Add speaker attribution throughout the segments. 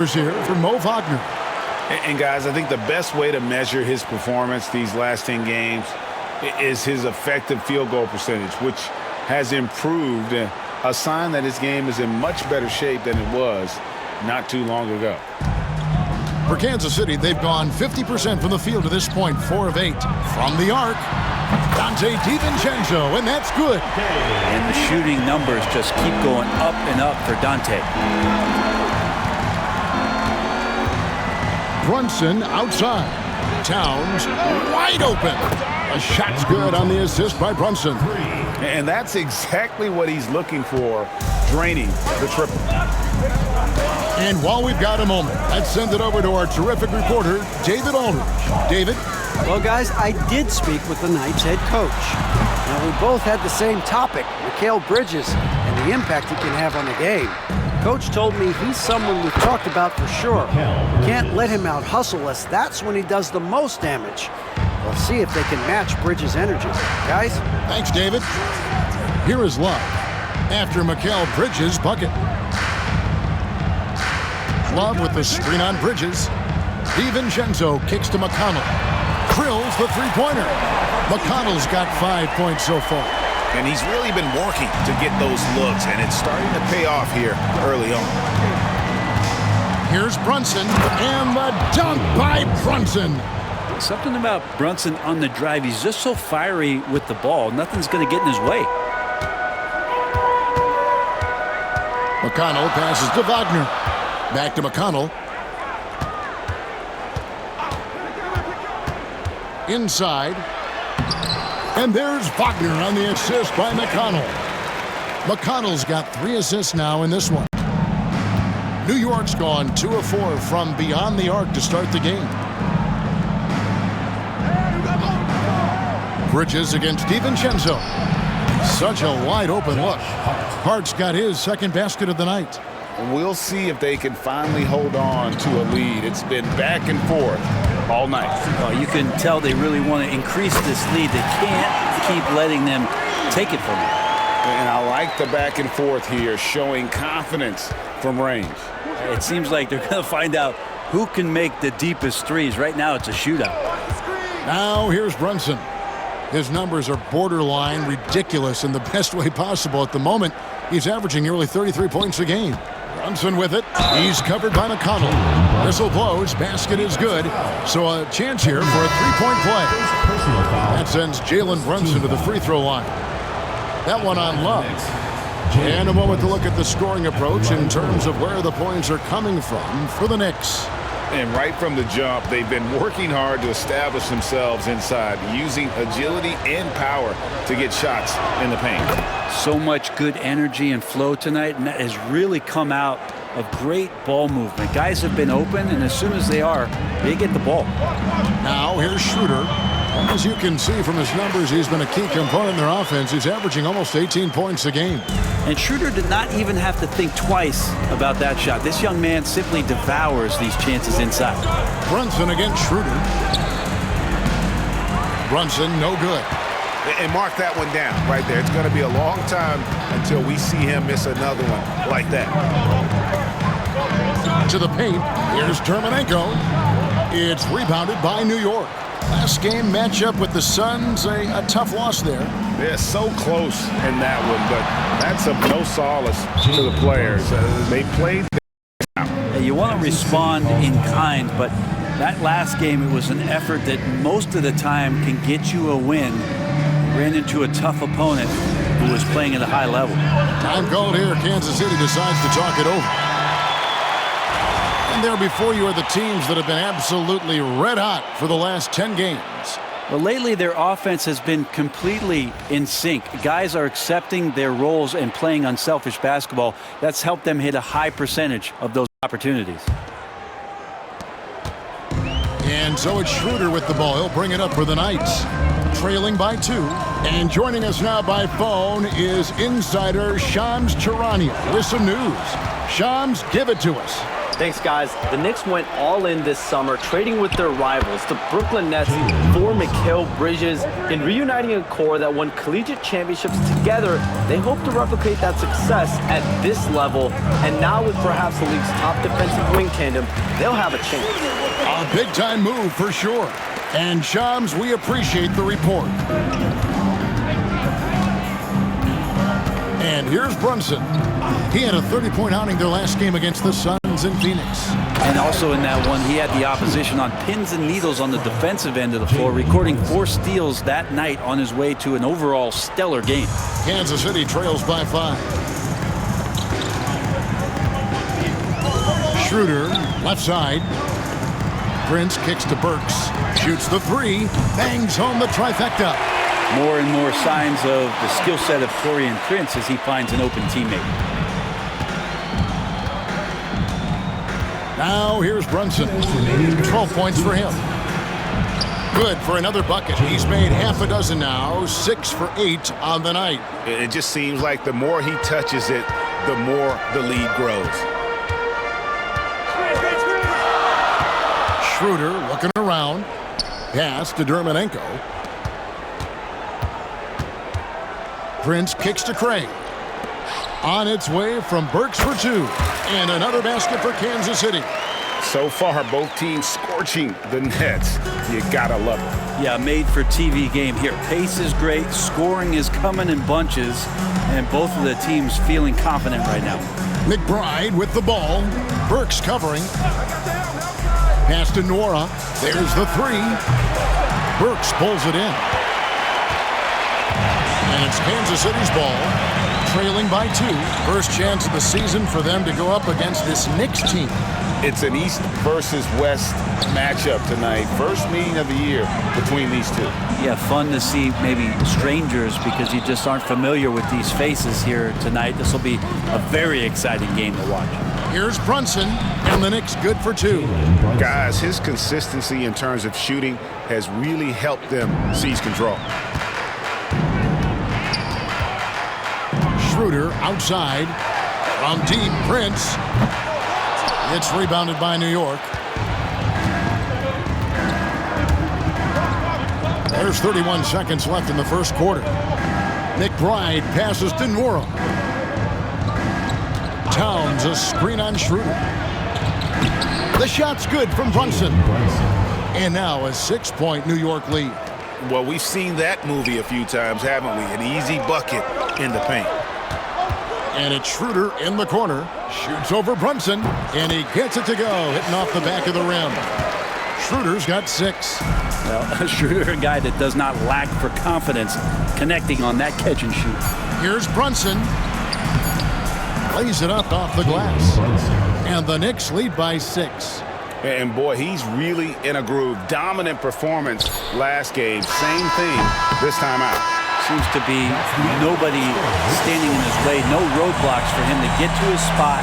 Speaker 1: Here for Mo Wagner.
Speaker 2: And guys, I think the best way to measure his performance these last 10 games is his effective field goal percentage, which has improved, a sign that his game is in much better shape than it was not too long ago.
Speaker 1: For Kansas City, they've gone 50% from the field to this point, 4 of 8. From the arc, Donte DiVincenzo, and that's good.
Speaker 3: And the shooting numbers just keep going up and up for Donte.
Speaker 1: Brunson outside. Towns wide open. A shot's good on the assist by Brunson.
Speaker 2: And that's exactly what he's looking for, draining the triple.
Speaker 1: And while we've got a moment, let's send it over to our terrific reporter, David Aldridge. David?
Speaker 4: Well, guys, I did speak with the Knights head coach. Now, we both had the same topic, Mikal Bridges, and the impact he can have on the game. Coach told me he's someone we've talked about for sure. Can't let him out-hustle us. That's when he does the most damage. We'll see if they can match Bridges' energy. Guys?
Speaker 1: Thanks, David. Here is Love after Mikal Bridges' bucket. Love with the screen on Bridges. DiVincenzo kicks to McConnell. Drills the three-pointer. McConnell's got 5 points so far.
Speaker 2: And he's really been working to get those looks, and it's starting to pay off here early on.
Speaker 1: Here's Brunson, and the dunk by Brunson.
Speaker 3: Something about Brunson on the drive. He's just so fiery with the ball. Nothing's going to get in his way.
Speaker 1: McConnell passes to Wagner. Back to McConnell. Inside. And there's Wagner on the assist by McConnell. McConnell's got 3 assists now in this one. New York's gone 2 of 4 from beyond the arc to start the game. Bridges against DiVincenzo. Such a wide open look. Hart's got his second basket of the night.
Speaker 2: We'll see if they can finally hold on to a lead. It's been back and forth all night.
Speaker 3: Well, you can tell they really want to increase this lead. They can't keep letting them take it from them.
Speaker 2: And I like the back and forth here, showing confidence from range.
Speaker 3: It seems like they're going to find out who can make the deepest threes. Right now, it's a shootout.
Speaker 1: Now here's Brunson. His numbers are borderline ridiculous in the best way possible at the moment. He's averaging nearly 33 points a game. Brunson with it. He's covered by McConnell. Whistle blows. Basket is good. So a chance here for a three-point play. That sends Jalen Brunson to the free throw line. That one on Love. And a moment to look at the scoring approach in terms of where the points are coming from for the Knicks.
Speaker 2: And right from the jump, they've been working hard to establish themselves inside, using agility and power to get shots in the paint.
Speaker 3: So much good energy and flow tonight, and that has really come out of great ball movement. Guys have been open, and as soon as they are, they get the ball.
Speaker 1: Now here's Schroeder. As you can see from his numbers, he's been a key component in their offense. He's averaging almost 18 points a game.
Speaker 3: And Schroeder did not even have to think twice about that shot. This young man simply devours these chances inside.
Speaker 1: Brunson against Schroeder. Brunson, no good.
Speaker 2: And mark that one down right there. It's going to be a long time until we see him miss another one like that.
Speaker 1: To the paint, here's Terminenko. It's rebounded by New York. Last game matchup with the Suns, a tough loss there.
Speaker 2: They're so close in that one, but that's of no solace to the players. They played.
Speaker 3: You want to respond in kind, but that last game, it was an effort that most of the time can get you a win. Ran into a tough opponent who was playing at a high level.
Speaker 1: Time called here. Kansas City decides to talk it over. And there before you are the teams that have been absolutely red hot for the last 10 games.
Speaker 3: Well, lately their offense has been completely in sync. Guys are accepting their roles and playing unselfish basketball. That's helped them hit a high percentage of those opportunities.
Speaker 1: And so it's Schroeder with the ball. He'll bring it up for the Knights. Trailing by 2. And joining us now by phone is insider Shams Charania with some news. Shams, give it to us.
Speaker 5: Thanks, guys. The Knicks went all in this summer, trading with their rivals, the Brooklyn Nets, for Mikal Bridges. In reuniting a core that won collegiate championships together, they hope to replicate that success at this level. And now with perhaps the league's top defensive wing tandem, they'll have a chance.
Speaker 1: A big-time move for sure. And, Shams, we appreciate the report. And here's Brunson. He had a 30-point outing their last game against the Suns in Phoenix.
Speaker 3: And also in that one, he had the opposition on pins and needles on the defensive end of the floor, recording 4 steals that night on his way to an overall stellar game.
Speaker 1: Kansas City trails by 5. Schroeder, left side. Prince kicks to Burks. Shoots the 3. Bangs home the trifecta.
Speaker 3: More and more signs of the skill set of Taurean Prince as he finds an open teammate.
Speaker 1: Now here's Brunson. 12 points for him. Good for another bucket. He's made half a dozen now. 6 for 8 on the night.
Speaker 2: It just seems like the more he touches it, the more the lead grows.
Speaker 1: Schroeder looking around. Pass to Dermonenko. Prince kicks to Craig. On its way from Burks for 2. And another basket for Kansas City.
Speaker 2: So far, both teams scorching the Nets. You gotta love it.
Speaker 3: Yeah, made for TV game here. Pace is great. Scoring is coming in bunches. And both of the teams feeling confident right now.
Speaker 1: McBride with the ball. Burks covering. Pass to Nora. There's the 3. Burks pulls it in. And it's Kansas City's ball, trailing by 2. First chance of the season for them to go up against this Knicks team.
Speaker 2: It's an East versus West matchup tonight. First meeting of the year between these two.
Speaker 3: Yeah, fun to see maybe strangers because you just aren't familiar with these faces here tonight. This will be a very exciting game to watch.
Speaker 1: Here's Brunson, and the Knicks good for 2.
Speaker 2: Guys, his consistency in terms of shooting has really helped them seize control.
Speaker 1: Schroeder outside. From deep, Prince. It's rebounded by New York. There's 31 seconds left in the first quarter. McBride passes to Nora. Towns a screen on Schroeder. The shot's good from Brunson. And now a 6-point New York lead.
Speaker 2: Well, we've seen that movie a few times, haven't we? An easy bucket in the paint.
Speaker 1: And it's Schroeder in the corner. Shoots over Brunson, and he gets it to go, hitting off the back of the rim. Schroeder's got 6.
Speaker 3: Well, Schroeder, a guy that does not lack for confidence, connecting on that catch and shoot.
Speaker 1: Here's Brunson. Lays it up off the glass. And the Knicks lead by 6.
Speaker 2: And boy, he's really in a groove. Dominant performance last game. Same thing this time out.
Speaker 3: Seems to be nobody standing in his way, no roadblocks for him to get to his spot,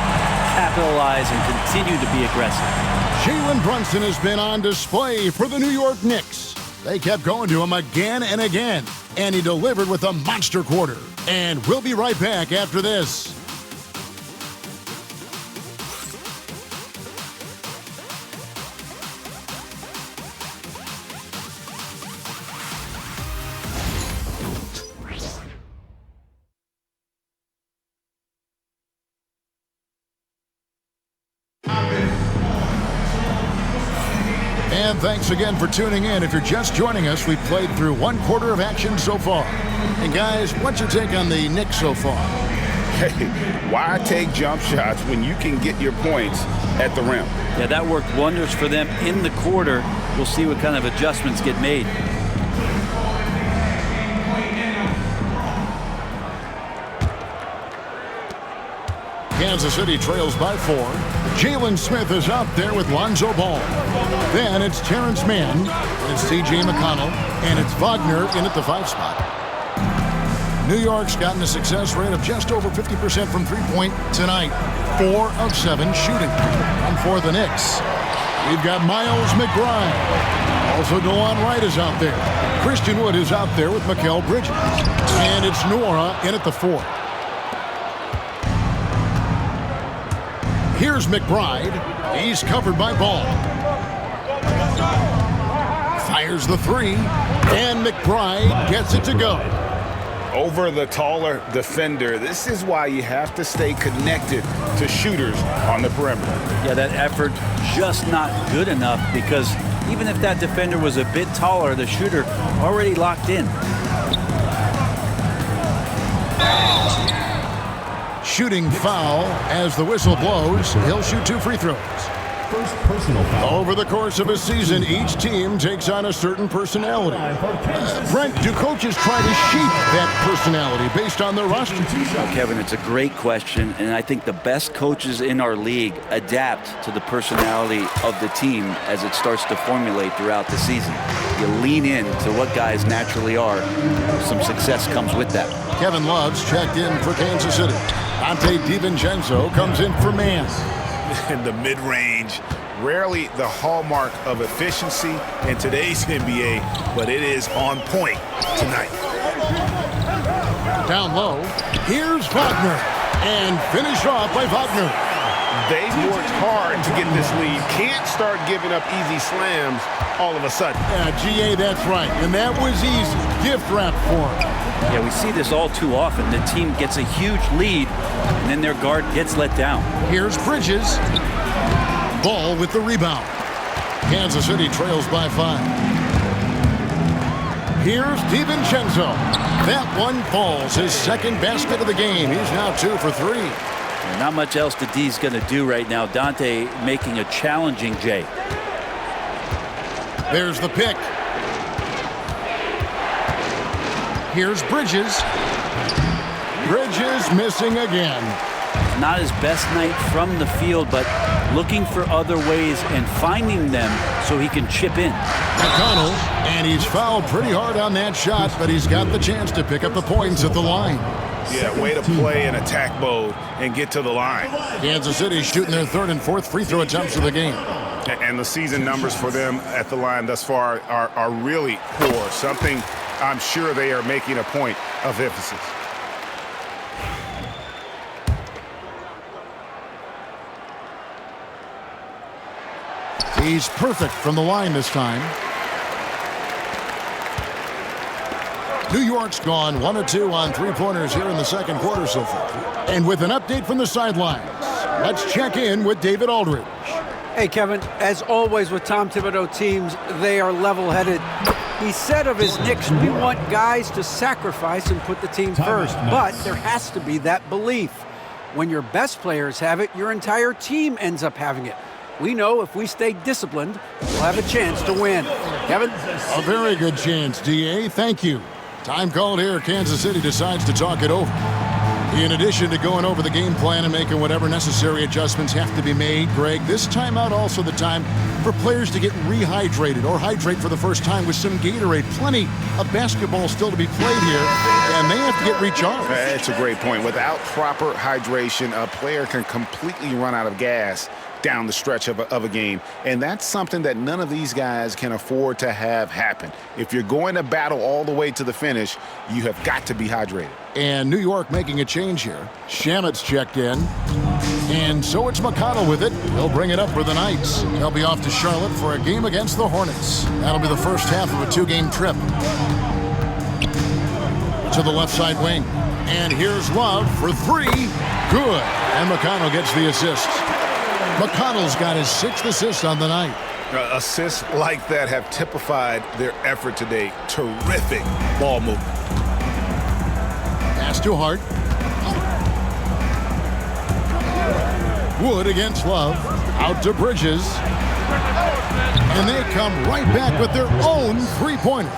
Speaker 3: capitalize, and continue to be aggressive.
Speaker 1: Jalen Brunson has been on display for the New York Knicks. They kept going to him again and again, and he delivered with a monster quarter. And we'll be right back after this. And thanks again for tuning in. If you're just joining us, we've played through 1 quarter of action so far. And guys, what's your take on the Knicks so far?
Speaker 2: Hey, why take jump shots when you can get your points at the rim?
Speaker 3: Yeah, that worked wonders for them in the quarter. We'll see what kind of adjustments get made.
Speaker 1: Kansas City trails by 4. Jalen Smith is out there with Lonzo Ball. Then it's Terrence Mann, it's T.J. McConnell, and it's Wagner in at the 5 spot. New York's gotten a success rate of just over 50% from three-point tonight. 4 of 7 shooting. And for the Knicks, we've got Miles McBride. Also, DeLon Wright is out there. Christian Wood is out there with Mikal Bridges. And it's Nora in at the 4. Here's McBride. He's covered by Ball. Fires the three, and McBride gets it to go.
Speaker 2: Over the taller defender. This is why you have to stay connected to shooters on the perimeter.
Speaker 3: Yeah, that effort just not good enough, because even if that defender was a bit taller, the shooter already locked in.
Speaker 1: Shooting foul as the whistle blows. He'll shoot 2 free throws.
Speaker 6: First personal foul.
Speaker 1: Over the course of a season, each team takes on a certain personality. Brent, do coaches try to shape that personality based on their roster?
Speaker 3: Kevin, it's a great question, and I think the best coaches in our league adapt to the personality of the team as it starts to formulate throughout the season. You lean in to what guys naturally are. Some success comes with that.
Speaker 1: Kevin Love's checked in for Kansas City. Dante DiVincenzo comes in for Man.
Speaker 2: In the mid-range, rarely the hallmark of efficiency in today's NBA, but it is on point tonight.
Speaker 1: Down low, here's Wagner, and finished off by Wagner.
Speaker 2: They've worked hard to get this lead. Can't start giving up easy slams all of a sudden.
Speaker 1: Yeah, GA, that's right, and that was easy. Gift wrap for him.
Speaker 3: Yeah, we see this all too often. The team gets a huge lead, and then their guard gets let down.
Speaker 1: Here's Bridges. Ball with the rebound. Kansas City trails by 5. Here's DiVincenzo. That one falls. His second basket of the game. He's now 2 for 3.
Speaker 3: Not much else that D's going to do right now. Dante making a challenging J.
Speaker 1: There's the pick. Here's Bridges. Bridges missing again.
Speaker 3: Not his best night from the field, but looking for other ways and finding them so he can chip in.
Speaker 1: McConnell, and he's fouled pretty hard on that shot, but he's got the chance to pick up the points at the line.
Speaker 2: Yeah, way to play in attack mode and get to the line.
Speaker 1: Kansas City shooting their 3rd and 4th free throw attempts of the game.
Speaker 2: And the season numbers for them at the line thus far are really poor. Something I'm sure they are making a point of emphasis.
Speaker 1: He's perfect from the line this time. New York's gone 1 of 2 on 3-pointers here in the second quarter so far. And with an update from the sidelines, let's check in with David Aldridge.
Speaker 4: Hey, Kevin, as always with Tom Thibodeau teams, they are level-headed. He said of his Knicks, we want guys to sacrifice and put the team first, but there has to be that belief. When your best players have it, your entire team ends up having it. We know if we stay disciplined, we'll have a chance to win. Kevin?
Speaker 1: A very good chance, DA. Thank you. Time called here. Kansas City decides to talk it over. In addition to going over the game plan and making whatever necessary adjustments have to be made, Greg, this timeout also the time for players to get rehydrated or hydrate for the first time with some Gatorade. Plenty of basketball still to be played here, and they have to get recharged.
Speaker 2: That's a great point. Without proper hydration, a player can completely run out of gas down the stretch of a game. And that's something that none of these guys can afford to have happen. If you're going to battle all the way to the finish, you have got to be hydrated.
Speaker 1: And New York making a change here. Shamet's checked in. And so it's McConnell with it. He'll bring it up for the Knights. They'll be off to Charlotte for a game against the Hornets. That'll be the first half of a 2-game trip. To the left side wing. And here's Love for 3. Good. And McConnell gets the assist. McConnell's got his 6th assist on the night.
Speaker 2: Assists like that have typified their effort today. Terrific ball movement.
Speaker 1: Pass to Hart. Wood against Love. Out to Bridges. And they come right back with their own 3-pointer.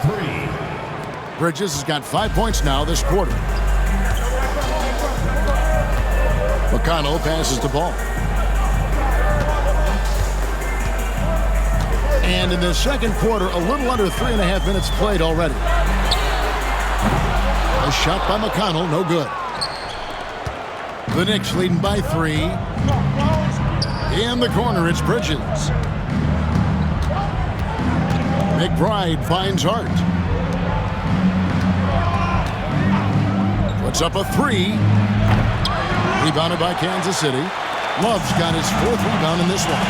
Speaker 1: Bridges has got 5 points now this quarter. McConnell passes the ball. And in the second quarter, a little under 3.5 minutes played already. A shot by McConnell, no good. The Knicks leading by 3. In the corner, it's Bridges. McBride finds Hart. Puts up a 3. Rebounded by Kansas City. Love's got his 4th rebound in this one.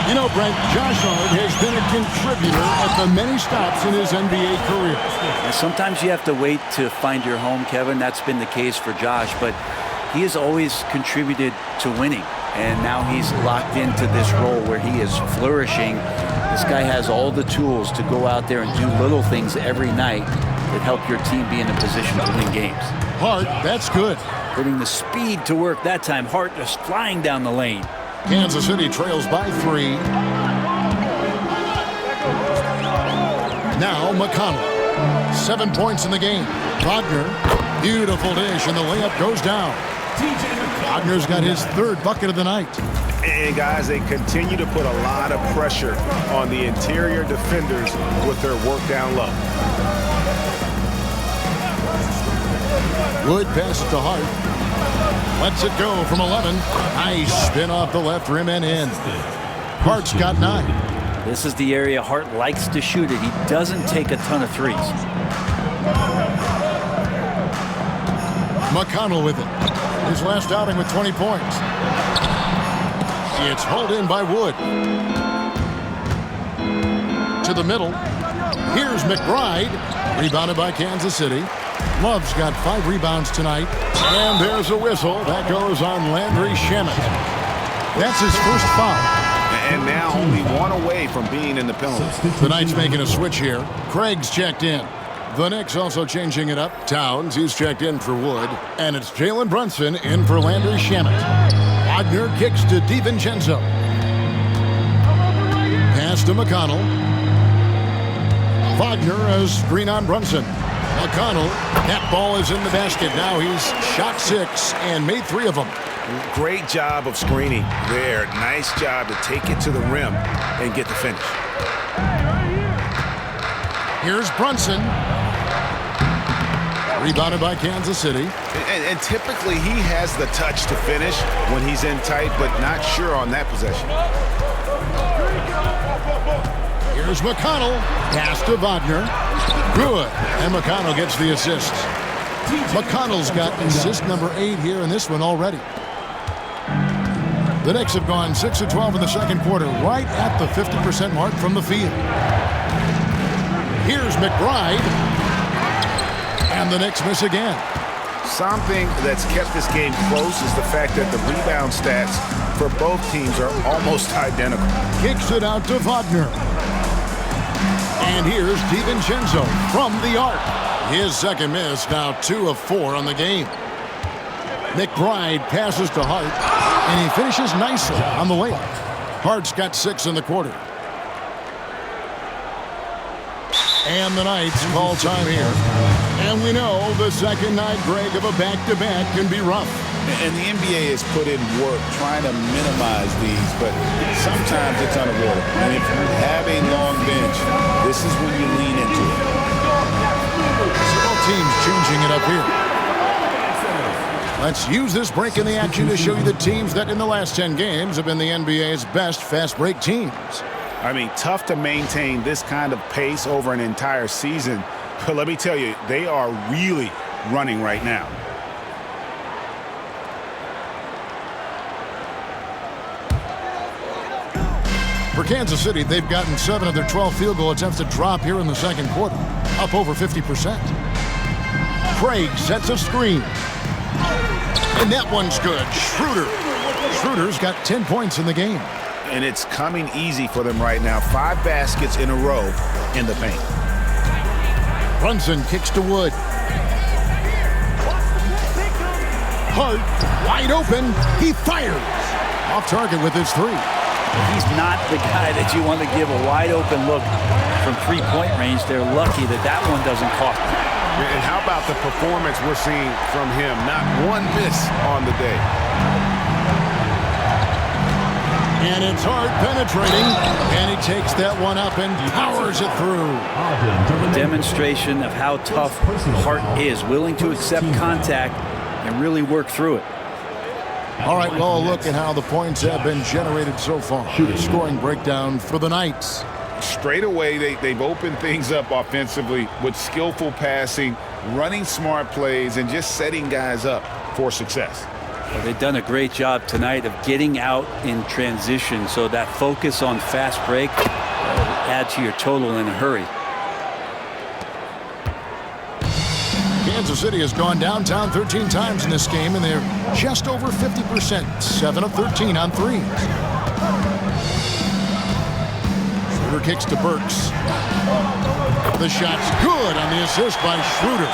Speaker 1: You know, Brent, Josh Hart has been a contributor at the many stops in his NBA career.
Speaker 3: And sometimes you have to wait to find your home, Kevin. That's been the case for Josh, but he has always contributed to winning. And now he's locked into this role where he is flourishing. This guy has all the tools to go out there and do little things every night that help your team be in a position to win games.
Speaker 1: Hart, that's good.
Speaker 3: Putting the speed to work that time. Hart just flying down the lane.
Speaker 1: Kansas City trails by 3. Now McConnell. 7 points in the game. Wagner, beautiful dish, and the layup goes down. Wagner's got his 3rd bucket of the night.
Speaker 2: And guys, they continue to put a lot of pressure on the interior defenders with their work down low.
Speaker 1: Wood passes to Hart. Lets it go from 11. Nice spin off the left rim and in. Hart's got 9.
Speaker 3: This is the area Hart likes to shoot it. He doesn't take a ton of threes.
Speaker 1: McConnell with it. His last outing with 20 points. It's hauled in by Wood. To the middle. Here's McBride. Rebounded by Kansas City. Love's got 5 rebounds tonight. And there's a whistle. That goes on Landry Shamet. That's his first foul.
Speaker 2: And now only 1 away from being in the penalty.
Speaker 1: The Knights making a switch here. Craig's checked in. The Knicks also changing it up. Towns, he's checked in for Wood. And it's Jalen Brunson in for Landry Shamet. Wagner kicks to DiVincenzo. Pass to McConnell. Wagner has screen on Brunson. McConnell, that ball is in the basket. Now he's shot 6 and made 3 of them.
Speaker 2: Great job of screening there. Nice job to take it to the rim and get the finish.
Speaker 1: Here's Brunson. Rebounded by Kansas City.
Speaker 2: And typically he has the touch to finish when he's in tight, but not sure on that possession.
Speaker 1: Here's McConnell. Pass to Wagner. Good. And McConnell gets the assist. McConnell's got assist number 8 here in this one already. The Knicks have gone 6 of 12 in the second quarter, right at the 50% mark from the field. Here's McBride. And the Knicks miss again.
Speaker 2: Something that's kept this game close is the fact that the rebound stats for both teams are almost identical.
Speaker 1: Kicks it out to Wagner. And here's DiVincenzo from the arc. His second miss, now 2 of 4 on the game. McBride passes to Hart, and he finishes nicely on the layup. Hart's got 6 in the quarter. And the Knights call time here. And we know the second night, Greg, of a back-to-back can be rough.
Speaker 2: And the NBA has put in work trying to minimize these, but sometimes it's unavoidable. And if you have a long bench, this is when you lean into it.
Speaker 1: Both teams changing it up here. Let's use this break in the action to show you the teams that in the last 10 games have been the NBA's best fast break teams.
Speaker 2: I mean, tough to maintain this kind of pace over an entire season. But let me tell you, they are really running right now.
Speaker 1: For Kansas City, they've gotten 7 of their 12 field goal attempts to drop here in the second quarter, up over 50%. Craig sets a screen. And that one's good. Schroeder's got 10 points in the game.
Speaker 2: And it's coming easy for them right now. 5 baskets in a row in the paint.
Speaker 1: Brunson kicks to Wood. Hart, wide open. He fires. Off target with his 3.
Speaker 3: He's not the guy that you want to give a wide open look from 3-point range. They're lucky that that one doesn't cost them.
Speaker 2: And how about the performance we're seeing from him? Not one miss on the day.
Speaker 1: And it's Hart penetrating, and he takes that one up and powers it through.
Speaker 3: A demonstration of how tough Hart is, willing to accept contact and really work through it.
Speaker 1: All right, well, look at how the points have been generated so far. Scoring breakdown for the Knights.
Speaker 2: Straight away, they've opened things up offensively with skillful passing, running smart plays, and just setting guys up for success.
Speaker 3: Well, they've done a great job tonight of getting out in transition, so that focus on fast break add to your total in a hurry.
Speaker 1: Kansas City has gone downtown 13 times in this game, and they're just over 50%, 7 of 13 on threes. Schroeder kicks to Burks. The shot's good on the assist by Schroeder.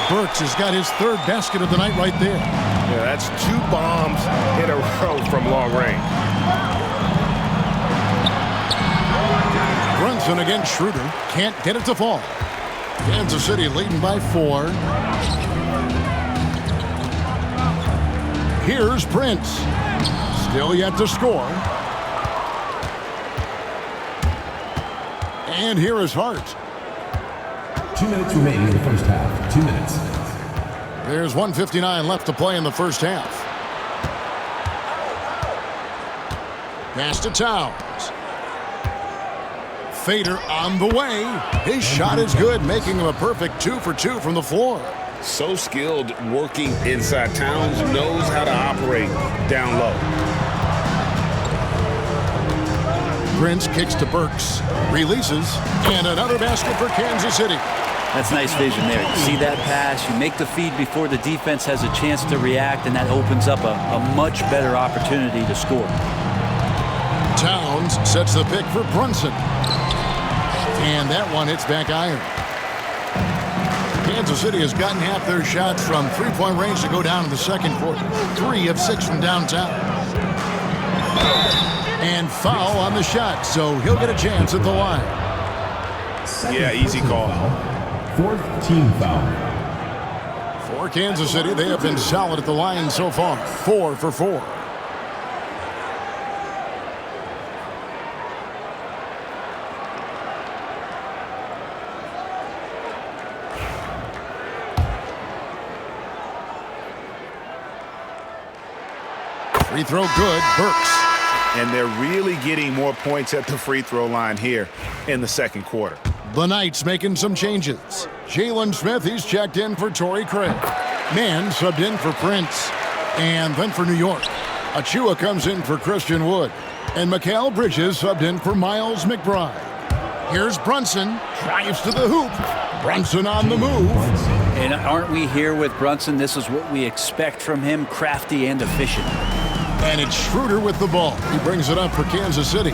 Speaker 1: Burks has got his third basket of the night right there.
Speaker 7: Yeah, that's 2 bombs in a row from long range.
Speaker 1: Brunson against Schroeder. Can't get it to fall. Kansas City leading by 4. Here's Prince. Still yet to score. And here is Hart.
Speaker 6: 2 minutes remaining in the first half. 2 minutes.
Speaker 1: There's 1:59 left to play in the first half. Pass to Towns. Fader on the way. His shot is good, making him a perfect 2 for 2 from the floor.
Speaker 2: So skilled working inside. Towns knows how to operate down low.
Speaker 1: Prince kicks to Burks. Releases. And another basket for Kansas City.
Speaker 3: That's nice vision there. You see that pass, you make the feed before the defense has a chance to react, and that opens up a much better opportunity to score.
Speaker 1: Towns sets the pick for Brunson. And that one hits back iron. Kansas City has gotten half their shots from three-point range to go down in the second quarter. 3 of 6 from downtown. And foul on the shot, so he'll get a chance at the line.
Speaker 2: Yeah, easy call.
Speaker 6: 4th team foul.
Speaker 1: For Kansas City, they have been solid at the line so far. 4 for 4. Free throw good, Burks.
Speaker 2: And they're really getting more points at the free throw line here in the second quarter.
Speaker 1: The Knights making some changes. Jalen Smith, he's checked in for Torrey Craig. Mann subbed in for Prince. And then for New York, Achua comes in for Christian Wood. And Mikal Bridges subbed in for Miles McBride. Here's Brunson, drives to the hoop. Brunson on the move.
Speaker 3: And aren't we here with Brunson? This is what we expect from him, crafty and efficient.
Speaker 1: And it's Schroeder with the ball. He brings it up for Kansas City.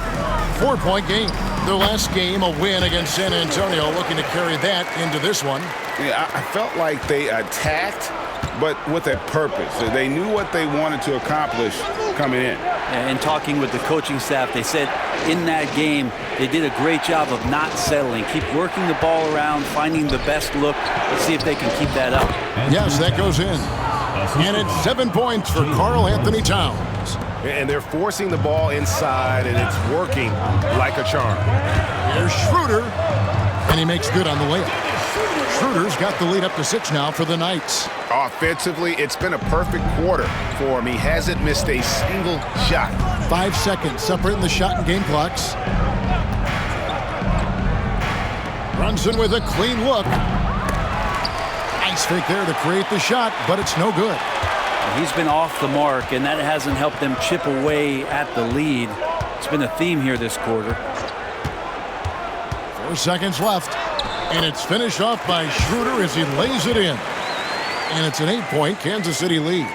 Speaker 1: 4-point game. Their last game, a win against San Antonio, looking to carry that into this one.
Speaker 2: Yeah, I felt like they attacked, but with a purpose. They knew what they wanted to accomplish coming in.
Speaker 3: And talking with the coaching staff, they said in that game, they did a great job of not settling. Keep working the ball around, finding the best look. Let's see if they can keep that up.
Speaker 1: Yes, that goes in. And it's 7 points for Karl Anthony Towns.
Speaker 7: And they're forcing the ball inside, and it's working like a charm.
Speaker 1: Here's Schroeder. And he makes good on the layup. Schroeder's got the lead up to 6 now for the Knights.
Speaker 7: Offensively, it's been a perfect quarter for him. He hasn't missed a single shot.
Speaker 1: 5 seconds separating the shot and game clocks. Brunson with a clean look. Nice fake there to create the shot, but it's no good.
Speaker 3: He's been off the mark, and that hasn't helped them chip away at the lead. It's been a theme here this quarter.
Speaker 1: 4 seconds left, and it's finished off by Schroeder as he lays it in. And it's an 8-point Kansas City lead.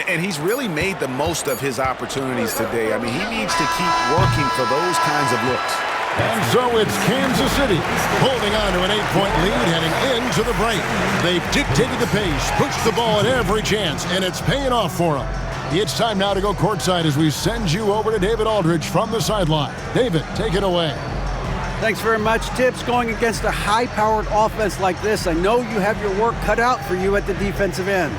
Speaker 2: And he's really made the most of his opportunities today. I mean, he needs to keep working for those kinds of looks.
Speaker 1: And so it's Kansas City holding on to an 8-point lead heading into the break. They've dictated the pace, pushed the ball at every chance, and it's paying off for them. It's time now to go courtside as we send you over to David Aldridge from the sideline. David, take it away.
Speaker 4: Thanks very much, Tips. Going against a high-powered offense like this, I know you have your work cut out for you at the defensive end.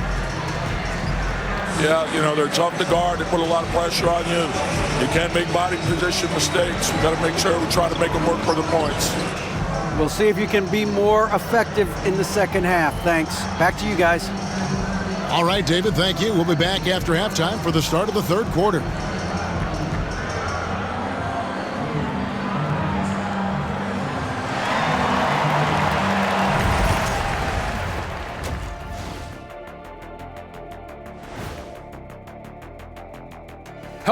Speaker 8: Yeah, you know, they're tough to guard. They put a lot of pressure on you. You can't make body position mistakes. We got to make sure we try to make them work for the points.
Speaker 4: We'll see if you can be more effective in the second half. Thanks. Back to you guys.
Speaker 1: All right, David, thank you. We'll be back after halftime for the start of the third quarter.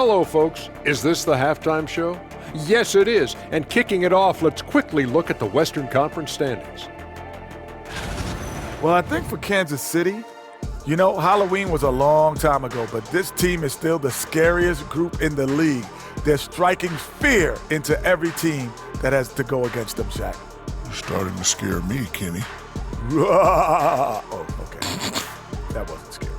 Speaker 9: Hello, folks. Is this the halftime show? Yes, it is. And kicking it off, let's quickly look at the Western Conference standings.
Speaker 10: Well, I think for Kansas City, you know, Halloween was a long time ago, but this team is still the scariest group in the league. They're striking fear into every team that has to go against them, Shaq.
Speaker 8: You're starting to scare me, Kenny.
Speaker 10: Oh, okay. That wasn't scary.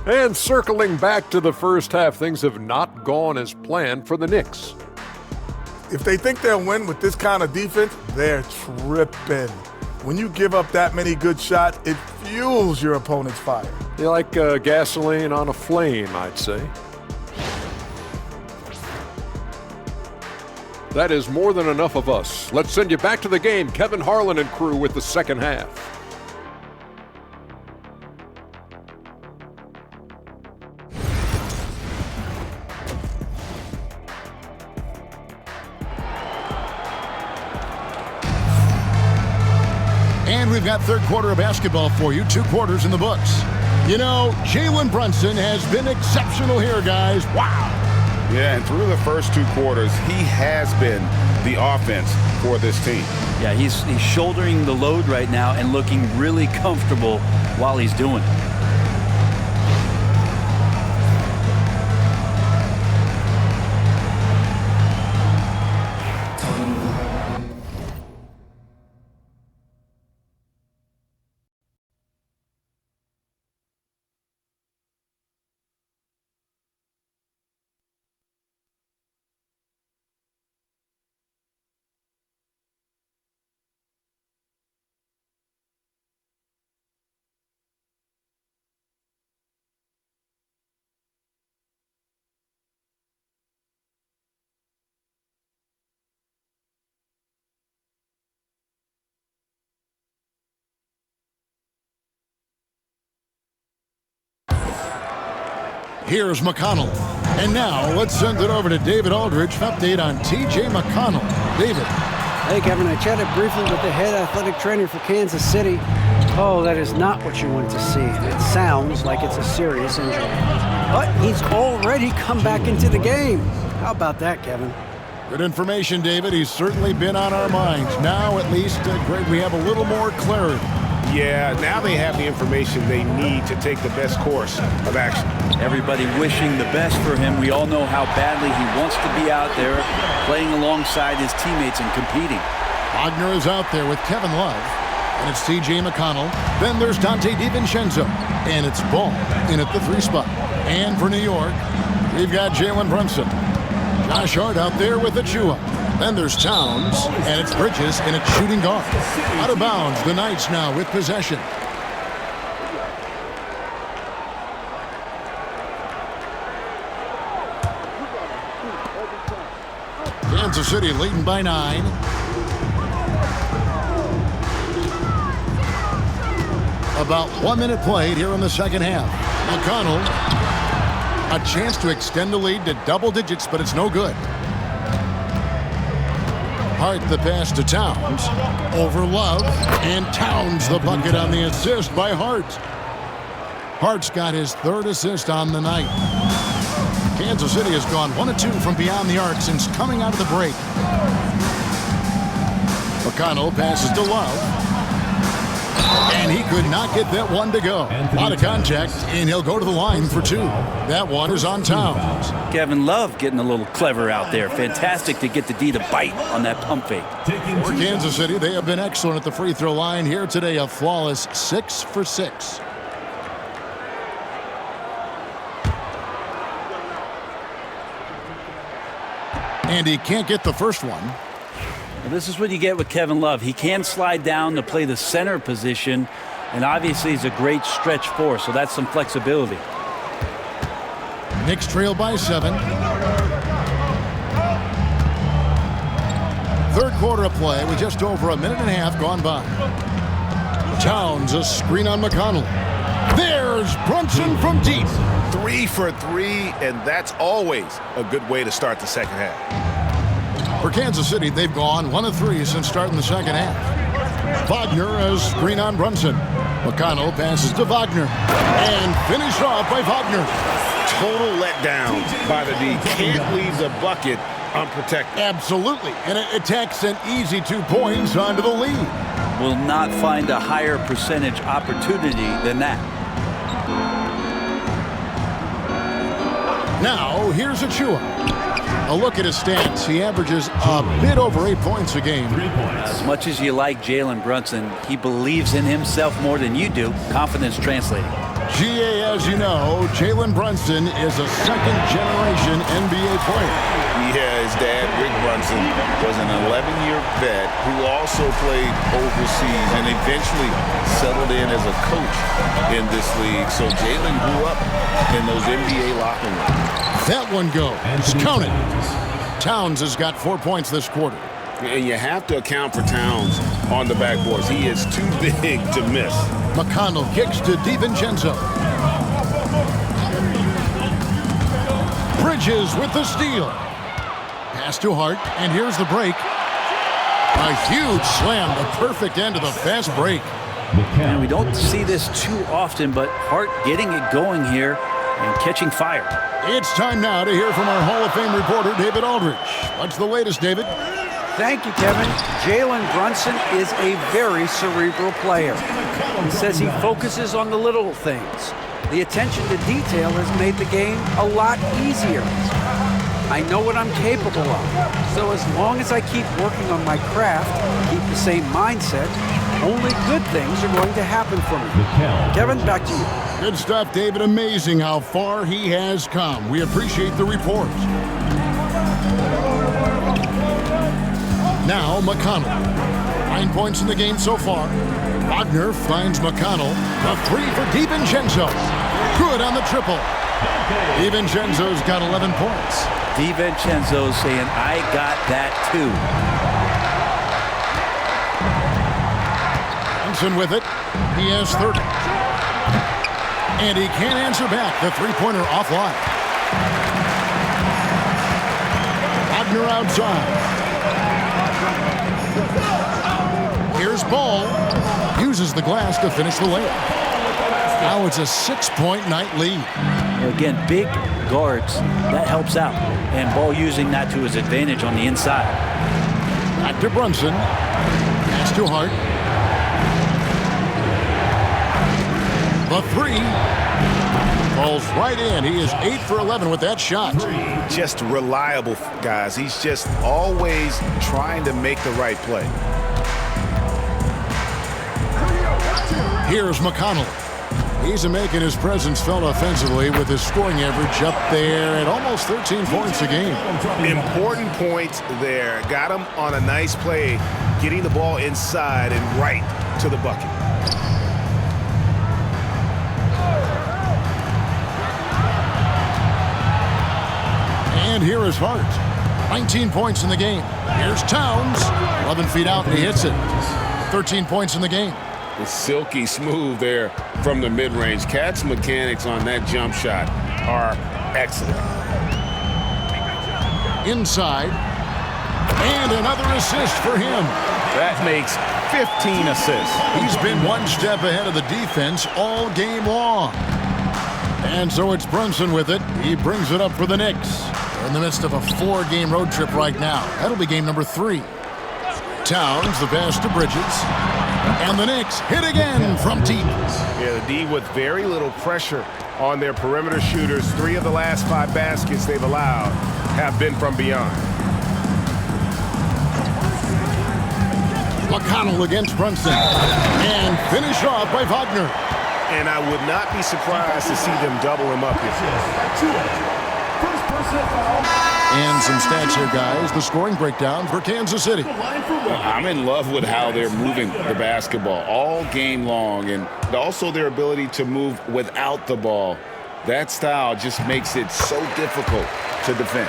Speaker 9: And circling back to the first half, things have not gone as planned for the Knicks.
Speaker 10: If they think they'll win with this kind of defense, they're tripping. When you give up that many good shots, it fuels your opponent's fire.
Speaker 9: You're like gasoline on a flame, I'd say. That is more than enough of us. Let's send you back to the game. Kevin Harlan and crew with the second half.
Speaker 1: And we've got third quarter of basketball for you. 2 quarters in the books. You know, Jalen Brunson has been exceptional here, guys. Wow.
Speaker 2: Yeah, and through the first 2 quarters, he has been the offense for this team.
Speaker 3: Yeah, he's shouldering the load right now and looking really comfortable while he's doing it.
Speaker 1: Here's McConnell. And now let's send it over to David Aldridge for update on T.J. McConnell. David.
Speaker 4: Hey, Kevin, I chatted briefly with the head athletic trainer for Kansas City. Oh, that is not what you want to see. It sounds like it's a serious injury. But he's already come back into the game. How about that, Kevin?
Speaker 1: Good information, David. He's certainly been on our minds. Now, at least, Greg, we have a little more clarity.
Speaker 2: Yeah, now they have the information they need to take the best course of action.
Speaker 3: Everybody wishing the best for him. We all know how badly he wants to be out there playing alongside his teammates and competing.
Speaker 1: Wagner is out there with Kevin Love, and it's T.J. McConnell. Then there's Dante DiVincenzo, and it's Ball in at the 3 spot. And for New York, we've got Jalen Brunson. Josh Hart out there with Achua. Then there's Towns, and it's Bridges, and it's shooting guard. Out of bounds, the Knights now with possession. Kansas City leading by 9. About 1 minute played here in the second half. McConnell, a chance to extend the lead to double digits, but it's no good. Hart the pass to Towns. Over Love. And Towns the bucket on the assist by Hart. Hart's got his 3rd assist on the night. Kansas City has gone 1 of 2 from beyond the arc since coming out of the break. McConnell passes to Love. And he could not get that one to go. A lot of contact, and he'll go to the line for 2. That one is on Towns.
Speaker 3: Kevin Love getting a little clever out there. Fantastic to get the D to bite on that pump fake.
Speaker 1: For Kansas City, they have been excellent at the free throw line here today. A flawless 6 for 6. And he can't get the first one.
Speaker 3: Well, this is what you get with Kevin Love. He can slide down to play the center position, and obviously he's a great stretch force, so that's some flexibility.
Speaker 1: Knicks trail by 7. Third quarter of play with just over 1.5 minutes gone by. Towns, a screen on McConnell. There's Brunson from deep.
Speaker 7: 3 for 3, and that's always a good way to start the second half.
Speaker 1: For Kansas City, they've gone 1 of 3 since starting the second half. Wagner, a screen on Brunson. McConnell passes to Wagner. And finished off by Wagner.
Speaker 2: Total letdown by the D. Can't leave the bucket unprotected.
Speaker 1: Absolutely. And it attacks an easy 2 points onto the lead.
Speaker 3: Will not find a higher percentage opportunity than that.
Speaker 1: Now, here's Achua. A look at his stats. He averages a bit over 8 points a game.
Speaker 3: As much as you like Jalen Brunson, he believes in himself more than you do. Confidence translating.
Speaker 1: GA, as you know, Jalen Brunson is a second-generation NBA player.
Speaker 7: Yeah, his dad, Rick Brunson, was an 11-year vet who also played overseas and eventually settled in as a coach in this league. So Jalen grew up in those NBA locker rooms.
Speaker 1: That one goes. Count it. Towns has got 4 points this quarter.
Speaker 2: And you have to account for Towns on the backboards. He is too big to miss.
Speaker 1: McConnell kicks to DiVincenzo. Bridges with the steal. Pass to Hart, and here's the break. A huge slam, the perfect end of the fast break.
Speaker 3: And we don't see this too often, but Hart getting it going here and catching fire.
Speaker 1: It's time now to hear from our Hall of Fame reporter, David Aldridge. What's the latest, David?
Speaker 4: Thank you, Kevin. Jalen Brunson is a very cerebral player. He says he focuses on the little things. The attention to detail has made the game a lot easier. I know what I'm capable of. So as long as I keep working on my craft, keep the same mindset, only good things are going to happen for me. Kevin, back to you.
Speaker 1: Good stuff, David. Amazing how far he has come. We appreciate the report. Now, McConnell. 9 points in the game so far. Wagner finds McConnell. The three for DiVincenzo. Good on the triple. DiVincenzo's got 11 points.
Speaker 3: DiVincenzo saying, I got that too.
Speaker 1: Johnson with it. He has 30. And he can't answer back. The three-pointer offline. Wagner outside. Here's Ball. Uses the glass to finish the layup. Now it's a 6-point night lead.
Speaker 3: Again, big guards, that helps out. And Ball using that to his advantage on the inside.
Speaker 1: Back to Brunson. Pass to Hart. The three. Falls right in. He is 8 for 11 with that shot.
Speaker 7: Just reliable, guys. He's just always trying to make the right play.
Speaker 1: Here's McConnell. He's making his presence felt offensively with his scoring average up there at almost 13 points a game.
Speaker 7: Important points there. Got him on a nice play, getting the ball inside and right to the bucket.
Speaker 1: And here is Hart. 19 points in the game. Here's Towns. 11 feet out, and he hits it. 13 points in the game.
Speaker 2: It's silky smooth there from the mid-range. Cat's mechanics on that jump shot are excellent.
Speaker 1: Inside. And another assist for him.
Speaker 7: That makes 15 assists.
Speaker 1: He's been one step ahead of the defense all game long. And so it's Brunson with it. He brings it up for the Knicks. They're in the midst of a 4-game road trip right now. That'll be game number 3. Towns, the pass to Bridges. And the Knicks hit again from deep.
Speaker 7: Yeah, the D with very little pressure on their perimeter shooters. 3 of the last 5 baskets they've allowed have been from beyond.
Speaker 1: McConnell against Brunson. And finished off by Wagner.
Speaker 7: And I would not be surprised to see them double him up here.
Speaker 1: And some stats here, guys. The scoring breakdown for Kansas City.
Speaker 2: I'm in love with how they're moving the basketball all game long, and also their ability to move without the ball. That style just makes it so difficult to defend.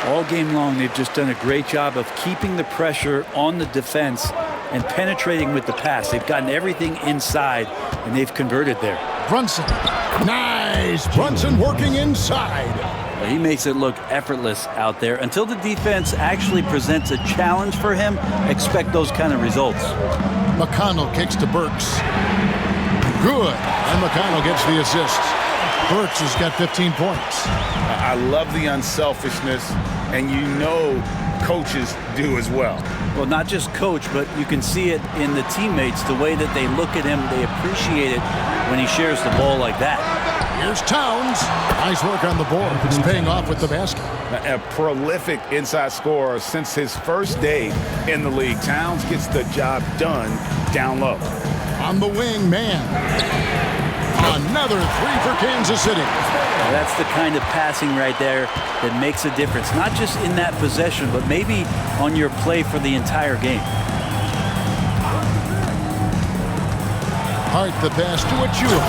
Speaker 3: All game long, they've just done a great job of keeping the pressure on the defense and penetrating with the pass. They've gotten everything inside, and they've converted there.
Speaker 1: Brunson. Nice. Brunson working inside.
Speaker 3: He makes it look effortless out there. Until the defense actually presents a challenge for him, expect those kind of results.
Speaker 1: McConnell kicks to Burks. Good. And McConnell gets the assist. Burks has got 15 points.
Speaker 2: I love the unselfishness, and you know coaches do as well.
Speaker 3: Well, not just coach, but you can see it in the teammates, the way that they look at him. They appreciate it when he shares the ball like that.
Speaker 1: Here's Towns. Nice work on the board. He's paying off with the basket.
Speaker 2: A prolific inside scorer since his first day in the league. Towns gets the job done down low.
Speaker 1: On the wing, man. Another three for Kansas City.
Speaker 3: That's the kind of passing right there that makes a difference, not just in that possession, but maybe on your play for the entire game.
Speaker 1: Hart the pass to Achua.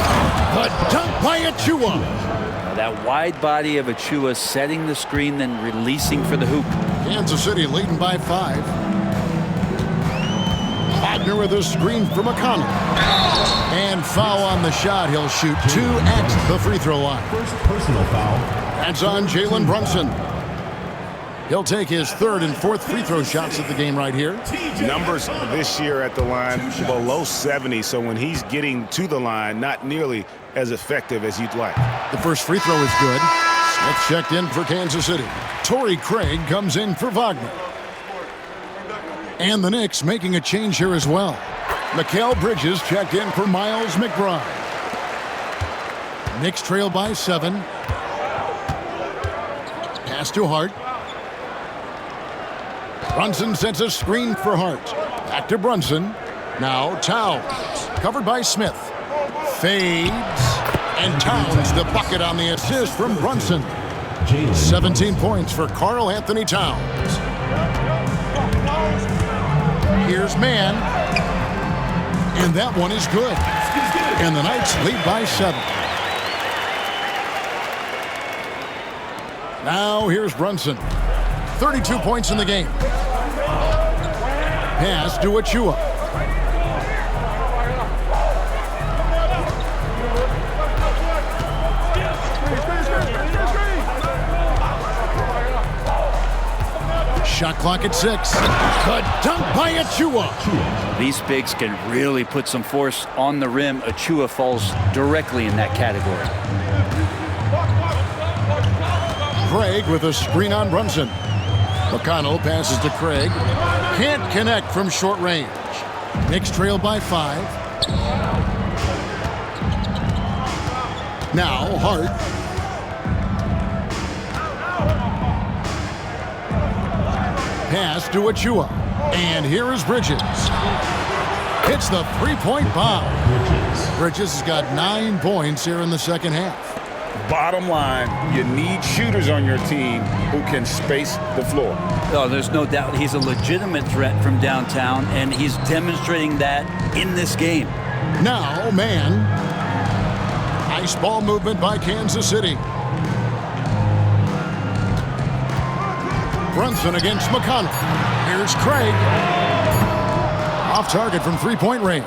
Speaker 1: The dunk by Achua.
Speaker 3: Now that wide body of Achua setting the screen, then releasing for the hoop.
Speaker 1: Kansas City leading by 5. Wagner with a screen for McConnell. And foul on the shot. He'll shoot 2 at the free throw line.
Speaker 6: First personal foul.
Speaker 1: That's on Jalen Brunson. He'll take his 3rd and 4th free throw shots of the game right here.
Speaker 2: Numbers this year at the line below 70, so when he's getting to the line, not nearly as effective as you'd like.
Speaker 1: The first free throw is good. Smith checked in for Kansas City. Torrey Craig comes in for Wagner. And the Knicks making a change here as well. Mikal Bridges checked in for Miles McBride. Knicks trail by 7. Pass to Hart. Brunson sends a screen for Hart. Back to Brunson. Now Towns. Covered by Smith. Fades. And Towns the bucket on the assist from Brunson. 17 points for Karl Anthony Towns. Here's man. And that one is good. And the Knights lead by 7. Now here's Brunson. 32 points in the game. Pass to Achua. Shot clock at 6. The dunk by Achua.
Speaker 3: These bigs can really put some force on the rim. Achua falls directly in that category.
Speaker 1: Craig with a screen on Brunson. McConnell passes to Craig. Can't connect from short range. Knicks trail by 5. Now Hart. Pass to Achua. And here is Bridges. Hits the three-point bomb. Bridges has got 9 points here in the second half.
Speaker 2: Bottom line, you need shooters on your team who can space the floor.
Speaker 3: Oh, there's no doubt he's a legitimate threat from downtown, and he's demonstrating that in this game.
Speaker 1: Now, man. Nice ball movement by Kansas City. Brunson against McConnell. Here's Craig. Off target from three-point range.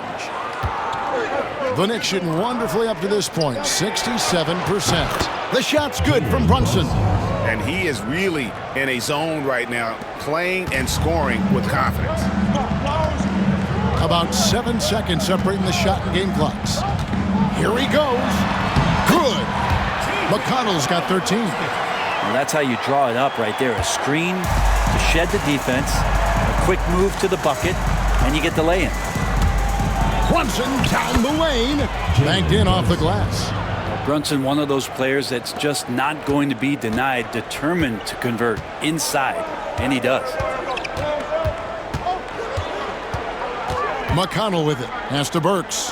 Speaker 1: The Knicks shooting wonderfully up to this point, 67%. The shot's good from Brunson.
Speaker 2: And he is really in a zone right now, playing and scoring with confidence.
Speaker 1: About 7 seconds separating the shot and game clocks. Here he goes. Good. McConnell's got 13.
Speaker 3: Well, that's how you draw it up right there. A screen to shed the defense, a quick move to the bucket, and you get the lay-in.
Speaker 1: Brunson down the lane. Banked in off the glass.
Speaker 3: Brunson, one of those players that's just not going to be denied, determined to convert inside, and he does.
Speaker 1: McConnell with it. Pass to Burks.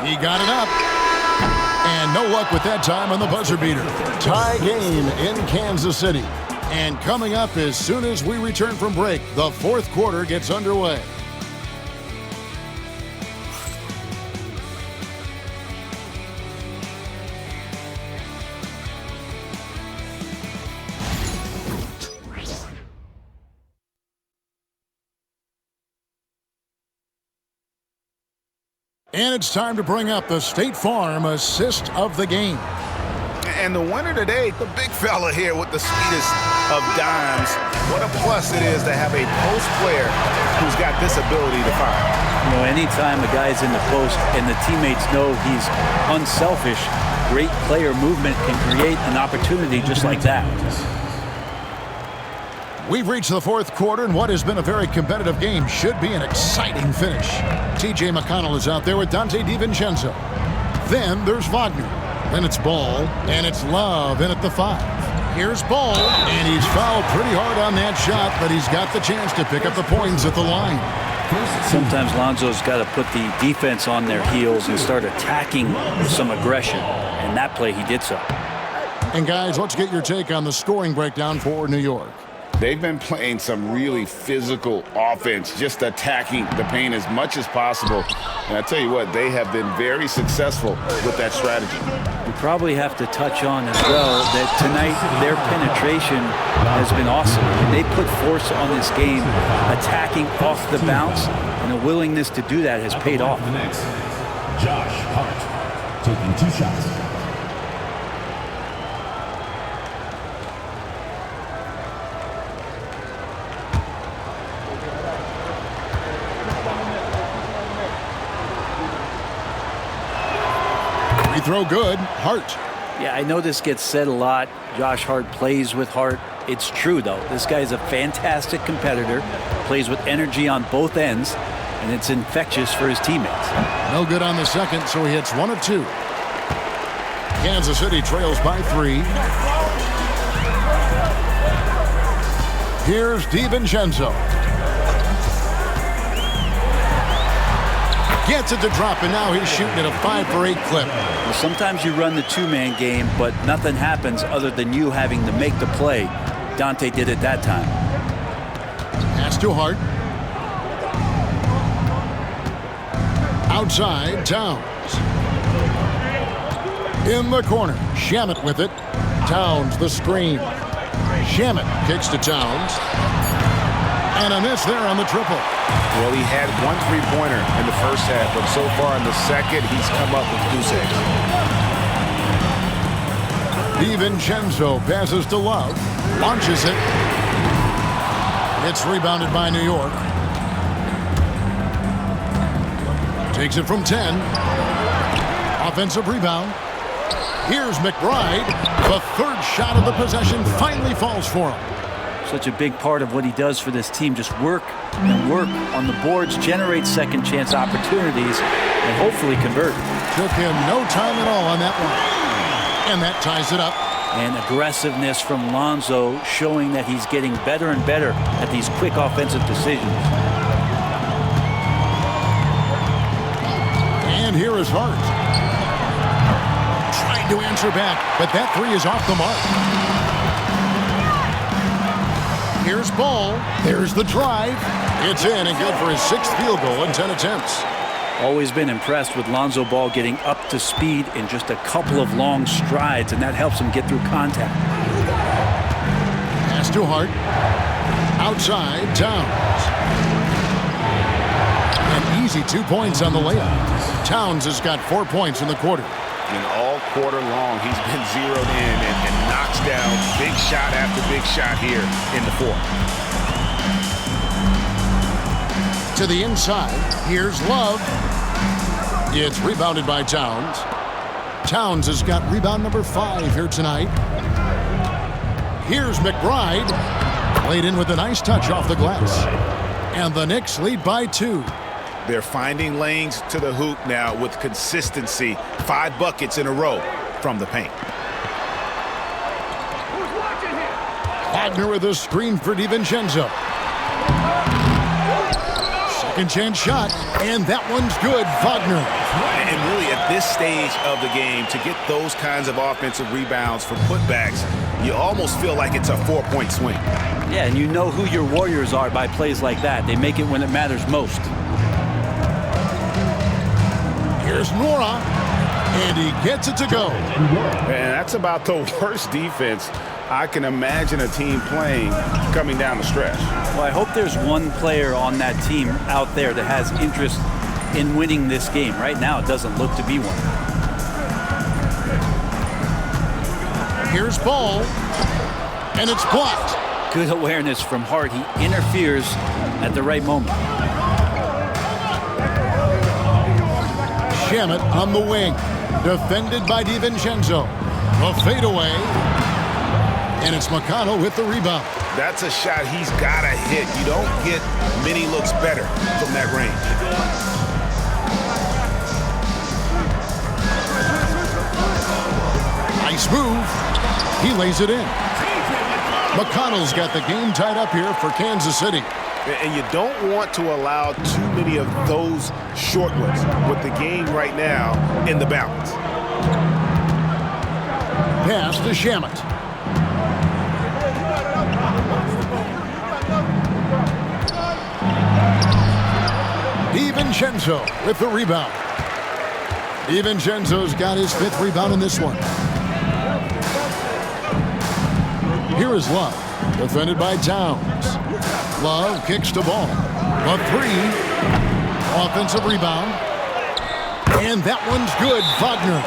Speaker 1: He got it up. And no luck with that time on the buzzer beater. Tie game in Kansas City. And coming up as soon as we return from break, the fourth quarter gets underway. And it's time to bring up the State Farm assist of the game.
Speaker 2: And the winner today, the big fella here with the sweetest of dimes. What a plus it is to have a post player who's got this ability to fire.
Speaker 3: You know, anytime a guy's in the post and the teammates know he's unselfish, great player movement can create an opportunity just like that.
Speaker 1: We've reached the fourth quarter, and what has been a very competitive game should be an exciting finish. T.J. McConnell is out there with Donte DiVincenzo. Then there's Wagner. Then it's Ball, and it's Love in at the 5. Here's Ball, and he's fouled pretty hard on that shot, but he's got the chance to pick up the points at the line.
Speaker 3: Sometimes Lonzo's got to put the defense on their heels and start attacking with some aggression, and that play he did so.
Speaker 1: And guys, let's get your take on the scoring breakdown for New York.
Speaker 7: They've been playing some really physical offense, just attacking the paint as much as possible. And I tell you what, they have been very successful with that strategy.
Speaker 3: We probably have to touch on as well that tonight their penetration has been awesome. They put force on this game, attacking off the bounce, and a willingness to do that has paid off.
Speaker 6: Next, Josh Hart, taking 2 shots.
Speaker 1: Free throw good. Hart.
Speaker 3: Yeah, I know this gets said a lot. Josh Hart plays with heart. It's true, though. This guy's a fantastic competitor, plays with energy on both ends, and it's infectious for his teammates.
Speaker 1: No good on the second, so he hits 1 of 2. Kansas City trails by 3. Here's DiVincenzo. Gets it to drop, and now he's shooting at a 5 for 8 clip.
Speaker 3: Well, sometimes you run the two-man game, but nothing happens other than you having to make the play. Donte did it that time.
Speaker 1: Pass to Hart. Outside, Towns. In the corner, Shamet with it. Towns, the screen. Shamet kicks to Towns. And a miss there on the triple.
Speaker 2: Well, he had 1 3-pointer in the first half, but so far in the second, he's come up with 2 6.
Speaker 1: DiVincenzo passes to Love. Launches it. It's rebounded by New York. Takes it from 10. Offensive rebound. Here's McBride. The third shot of the possession finally falls for him.
Speaker 3: Such a big part of what he does for this team. Just work and work on the boards, generate second chance opportunities, and hopefully convert.
Speaker 1: Took him no time at all on that one. And that ties it up.
Speaker 3: And aggressiveness from Lonzo showing that he's getting better and better at these quick offensive decisions.
Speaker 1: And here is Hart. Trying to answer back, but that 3 is off the mark. Here's Ball. There's the drive. It's in and good for his 6th field goal in 10 attempts.
Speaker 3: Always been impressed with Lonzo Ball getting up to speed in just a couple of long strides, and that helps him get through contact.
Speaker 1: Pass to Hart. Outside, Towns. An easy 2 points on the layup. Towns has got 4 points in the quarter.
Speaker 2: And all quarter long, he's been zeroed in and knocks down big shot after big shot here in the 4th.
Speaker 1: To the inside, here's Love. It's rebounded by Towns. Towns has got rebound number 5 here tonight. Here's McBride. Played in with a nice touch off the glass. And the Knicks lead by 2.
Speaker 2: They're finding lanes to the hoop now with consistency. 5 buckets in a row from the paint.
Speaker 1: Wagner with a screen for DiVincenzo. Second chance shot, and that one's good. Wagner.
Speaker 2: And really at this stage of the game, to get those kinds of offensive rebounds from putbacks, you almost feel like it's a 4-point swing.
Speaker 3: Yeah, and you know who your Warriors are by plays like that. They make it when it matters most.
Speaker 1: Here's Nora, and he gets it to go.
Speaker 2: Man, that's about the worst defense I can imagine a team playing coming down the stretch.
Speaker 3: Well, I hope there's one player on that team out there that has interest in winning this game. Right now, it doesn't look to be one.
Speaker 1: Here's Ball. And it's blocked.
Speaker 3: Good awareness from Hart. He interferes at the right moment.
Speaker 1: Shamet on the wing. Defended by DiVincenzo. A fadeaway. And it's McConnell with the rebound.
Speaker 2: That's a shot he's got to hit. You don't get many looks better from that range.
Speaker 1: Nice move. He lays it in. McConnell's got the game tied up here for Kansas City.
Speaker 2: And you don't want to allow too many of those short ones with the game right now in the balance.
Speaker 1: Pass to Shamet. DiVincenzo with the rebound. DiVincenzo's got his 5th rebound in this one. Here is Love, defended by Towns. Love kicks the ball. A 3. Offensive rebound. And that one's good. Wagner.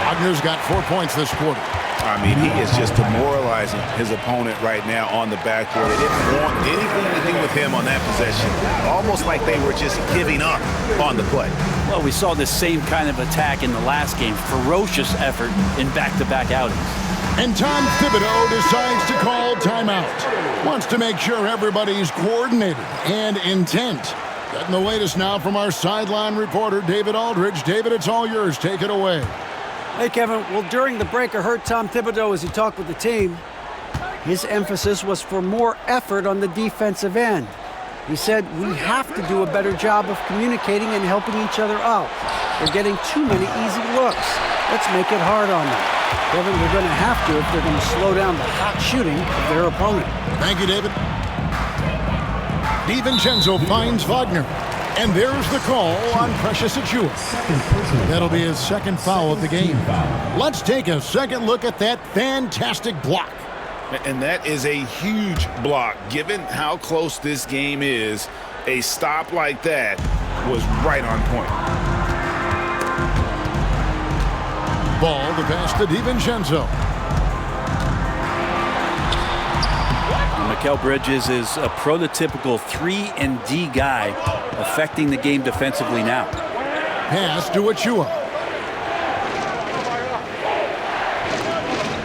Speaker 1: Wagner's got 4 points this quarter.
Speaker 2: I mean, he is just demoralizing his opponent right now on the backboard. They didn't want anything to do with him on that possession. Almost like they were just giving up on the play.
Speaker 3: Well, we saw the same kind of attack in the last game. Ferocious effort in back-to-back outings.
Speaker 1: And Tom Thibodeau decides to call timeout. Wants to make sure everybody's coordinated and intent. Getting the latest now from our sideline reporter, David Aldridge. David, it's all yours. Take it away.
Speaker 4: Hey, Kevin. Well, during the break, I heard Tom Thibodeau as he talked with the team. His emphasis was for more effort on the defensive end. He said, we have to do a better job of communicating and helping each other out. They're getting too many easy looks. Let's make it hard on them. Kevin, they're going to have to if they're going to slow down the hot shooting of their opponent.
Speaker 1: Thank you, David. DiVincenzo finds Wagner. And there's the call on Precious Achiuwa. That'll be his 2nd foul of the game. Let's take a second look at that fantastic block.
Speaker 2: And that is a huge block. Given how close this game is, a stop like that was right on point.
Speaker 1: Ball to pass to DiVincenzo.
Speaker 3: Mikal Bridges is a prototypical 3-and-D guy, affecting the game defensively now.
Speaker 1: Pass to Achiuwa.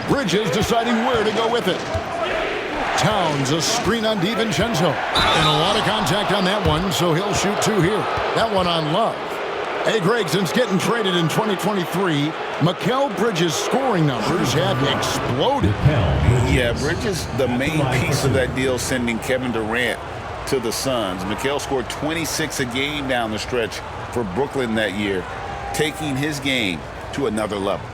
Speaker 1: Bridges deciding where to go with it. Towns, a screen on DiVincenzo. And a lot of contact on that one, so he'll shoot 2 here. That one on Love. Hey, Greg, since getting traded in 2023, Mikal Bridges' scoring numbers have exploded.
Speaker 7: Yeah, Bridges, the main piece of that deal, sending Kevin Durant to the Suns. Mikal scored 26 a game down the stretch for Brooklyn that year, taking his game to another level.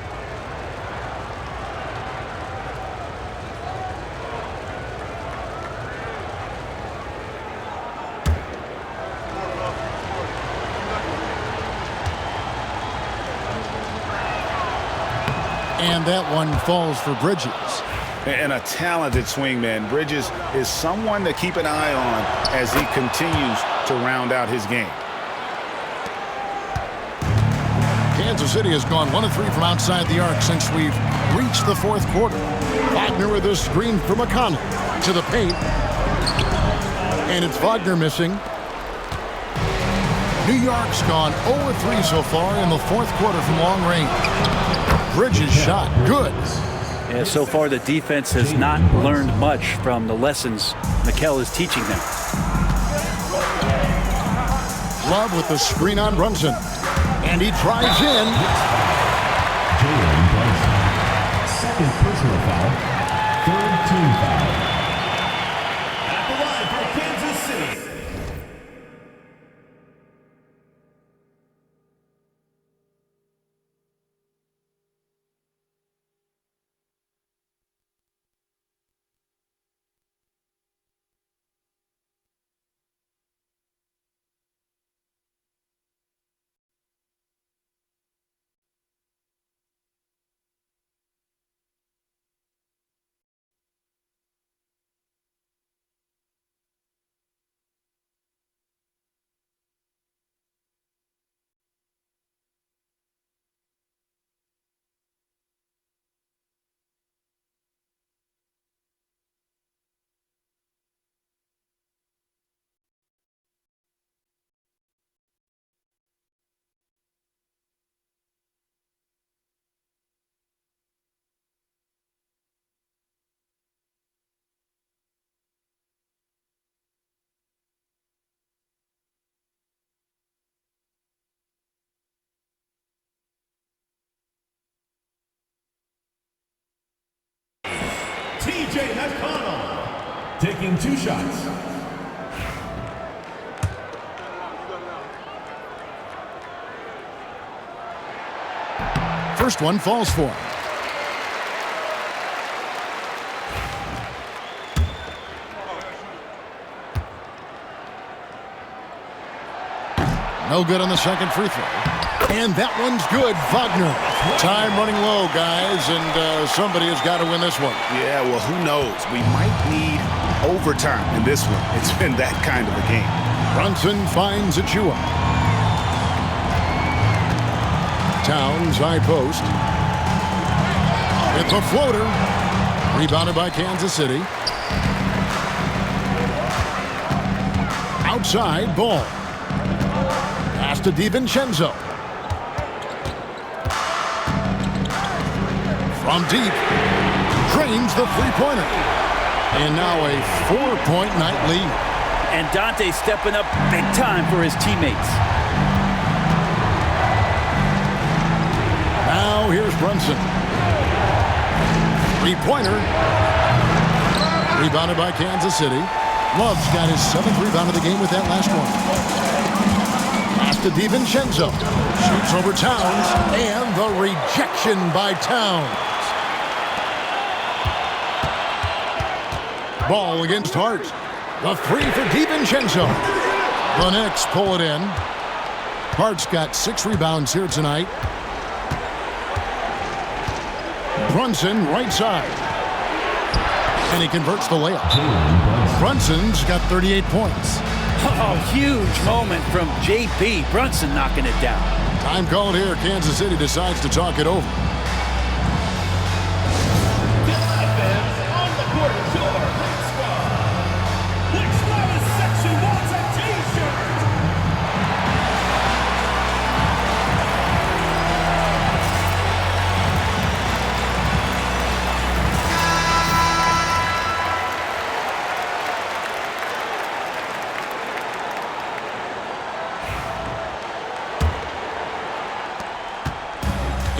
Speaker 1: And that one falls for Bridges.
Speaker 2: And a talented swingman. Bridges is someone to keep an eye on as he continues to round out his game.
Speaker 1: Kansas City has gone 1 of 3 from outside the arc since we've reached the 4th quarter. Wagner with a screen for McConnell to the paint. And it's Wagner missing. New York's gone 0 of 3 so far in the 4th quarter from long range. Bridges shot good.
Speaker 3: Yeah, so far the defense has not learned much from the lessons Mikal is teaching them.
Speaker 1: Love with the screen on Brunson. And he tries in.
Speaker 6: Jalen Brunson. 2nd personal foul. 3rd team foul. T.J. McConnell, taking 2 shots.
Speaker 1: First one falls for him. No good on the second free throw. And that one's good. Wagner. Time running low, guys, and somebody has got to win this one.
Speaker 2: Yeah, well, who knows? We might need overtime in this one. It's been that kind of a game.
Speaker 1: Brunson finds Achua. Towns, high post. With the floater. Rebounded by Kansas City. Outside, Ball. Pass to DiVincenzo. From deep. Drains the three-pointer. And now a 4-point night lead.
Speaker 3: And Dante stepping up big time for his teammates.
Speaker 1: Now here's Brunson. Three-pointer. Rebounded by Kansas City. Love's got his 7th rebound of the game with that last one. Pass to DiVincenzo. Shoots over Towns. And the rejection by Towns. Ball against Hart. The 3 for DiVincenzo. The Knicks pull it in. Hart's got 6 rebounds here tonight. Brunson, right side. And he converts the layup. Brunson's got 38 points.
Speaker 3: Oh, huge moment from J.P. Brunson knocking it down.
Speaker 1: Time called here. Kansas City decides to talk it over.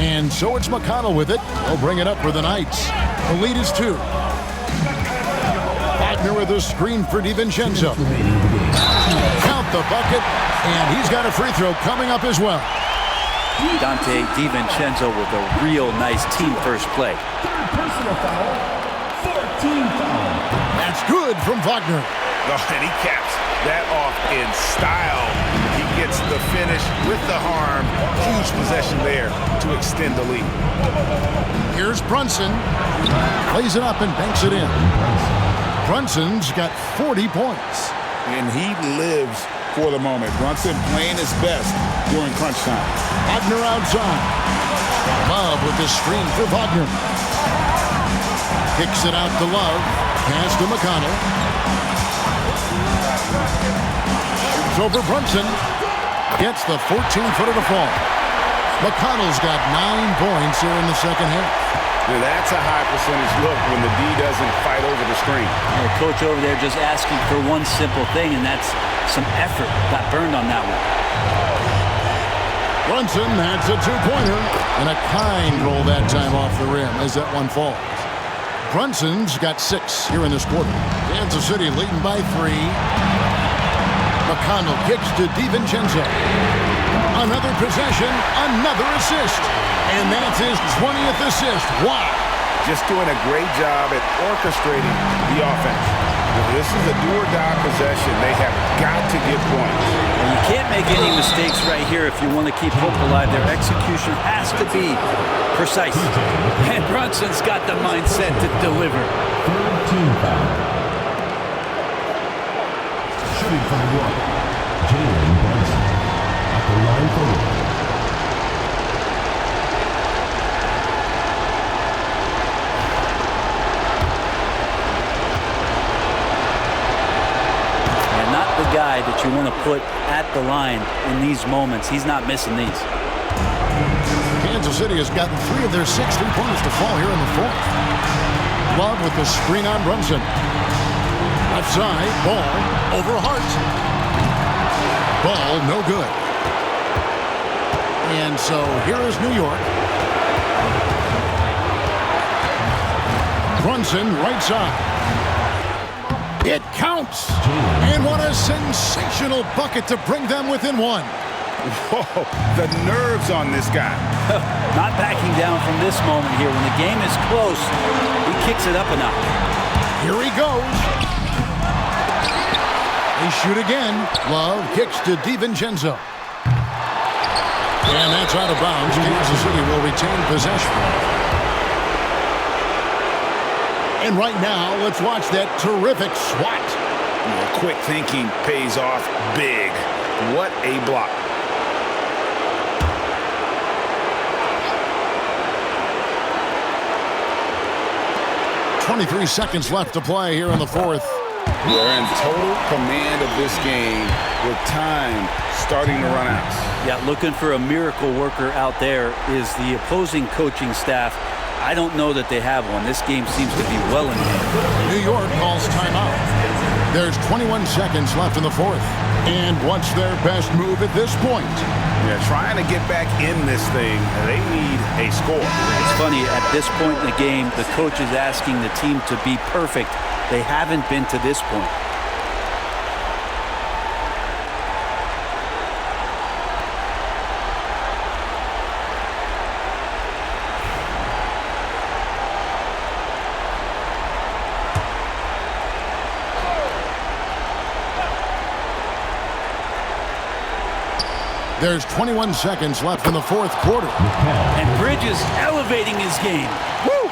Speaker 1: And so it's McConnell with it. He'll bring it up for the Knights. The lead is 2. Wagner with a screen for DiVincenzo. Count the bucket, and he's got a free throw coming up as well.
Speaker 3: Dante DiVincenzo with a real nice team first play.
Speaker 6: Personal foul, 14 foul.
Speaker 1: That's good from Wagner.
Speaker 2: Oh, and he caps that off in style. He gets the finish with the harm. Huge possession there to extend the lead.
Speaker 1: Here's Brunson. Plays it up and banks it in. Brunson's got 40 points.
Speaker 2: And he lives for the moment. Brunson playing his best during crunch time.
Speaker 1: Wagner outside. Love with the screen for Wagner. Kicks it out to Love. Pass to McConnell. Shoots over Brunson. Gets the 14-footer to fall. McConnell's got 9 points here in the second half.
Speaker 2: Now that's a high percentage look when the D doesn't fight over the screen.
Speaker 3: The coach over there just asking for one simple thing, and that's some effort. Got burned on that one.
Speaker 1: Brunson, that's a 2-pointer. And a kind roll that time off the rim as that one falls. Brunson's got 6 here in this quarter. Kansas City leading by 3. McConnell kicks to DiVincenzo. Another possession, another assist. And that's his 20th assist. Wow.
Speaker 2: Just doing a great job at orchestrating the offense. This is a do-or-die possession. They have got to get points.
Speaker 3: And you can't make any mistakes right here if you want to keep hope alive. Their execution has to be precise. And Brunson's got the mindset to deliver.
Speaker 6: 13 foul. Shooting from the arc, Jalen Brunson at the line for one.
Speaker 3: And not the guy that you want to put at the line in these moments. He's not missing these.
Speaker 1: Kansas City has gotten 3 of their 6 3-pointers to fall here in the 4th. Love with the screen on Brunson. Left side, Ball over Hart. Ball no good. And so here is New York. Brunson, right side. It counts. And what a sensational bucket to bring them within one.
Speaker 2: Whoa, the nerves on this guy.
Speaker 3: Not backing down from this moment here. When the game is close, he kicks it up a notch.
Speaker 1: Here he goes. They shoot again. Love kicks to DiVincenzo. And that's out of bounds. Kansas City will retain possession. And right now, let's watch that terrific swat.
Speaker 2: Quick thinking pays off big. What a block.
Speaker 1: .23 seconds left to play here in the fourth.
Speaker 2: We're in total command of this game with time starting to run out.
Speaker 3: Yeah, looking for a miracle worker out there is the opposing coaching staff. I don't know that they have one. This game seems to be well in hand.
Speaker 1: New York calls timeout. There's 21 seconds left in the fourth. And what's their best move at this point?
Speaker 2: Yeah, trying to get back in this thing. They need a score.
Speaker 3: It's funny, at this point in the game, the coach is asking the team to be perfect. They haven't been to this point.
Speaker 1: There's 21 seconds left in the fourth quarter.
Speaker 3: And Bridges elevating his game. Woo!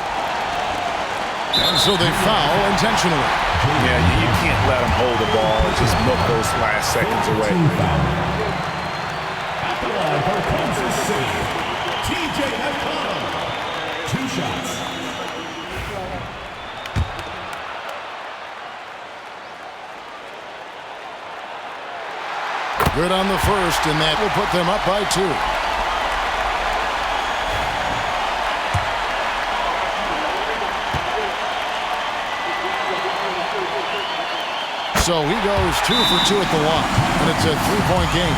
Speaker 1: And so they foul intentionally.
Speaker 2: Yeah, you can't let them hold the ball and just milk those last seconds away.
Speaker 6: At the line for Kansas City, TJ McConnell. 2 shots.
Speaker 1: Good on the first, and that will put them up by 2. So he goes 2 for 2 at the line, and it's a 3-point game.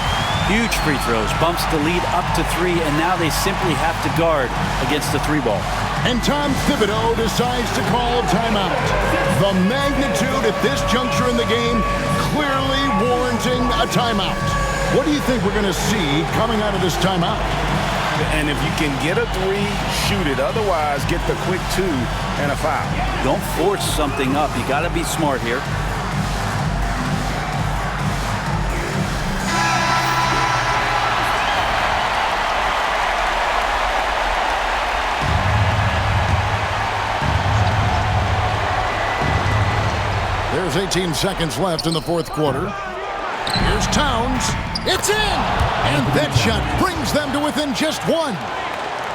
Speaker 3: Huge free throws, bumps the lead up to 3, and now they simply have to guard against the 3-ball.
Speaker 1: And Tom Thibodeau decides to call timeout. The magnitude at this juncture in the game clearly warranting a timeout. What do you think we're going to see coming out of this timeout?
Speaker 2: And if you can get a 3, shoot it. Otherwise, get the quick 2 and a foul.
Speaker 3: Don't force something up. You got to be smart here.
Speaker 1: There's 18 seconds left in the fourth quarter. Here's Towns. It's in! And that shot brings them to within just 1.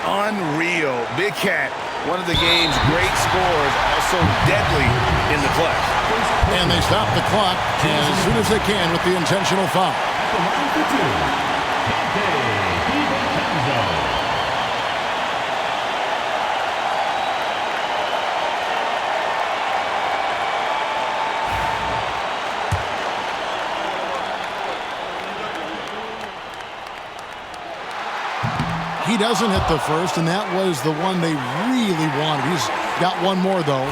Speaker 2: Unreal. Big Cat, one of the game's great scorers, also deadly in the clutch.
Speaker 1: And they stop the clock as soon as they can with the intentional foul. He doesn't hit the first, and that was the one they really wanted. He's got one more, though.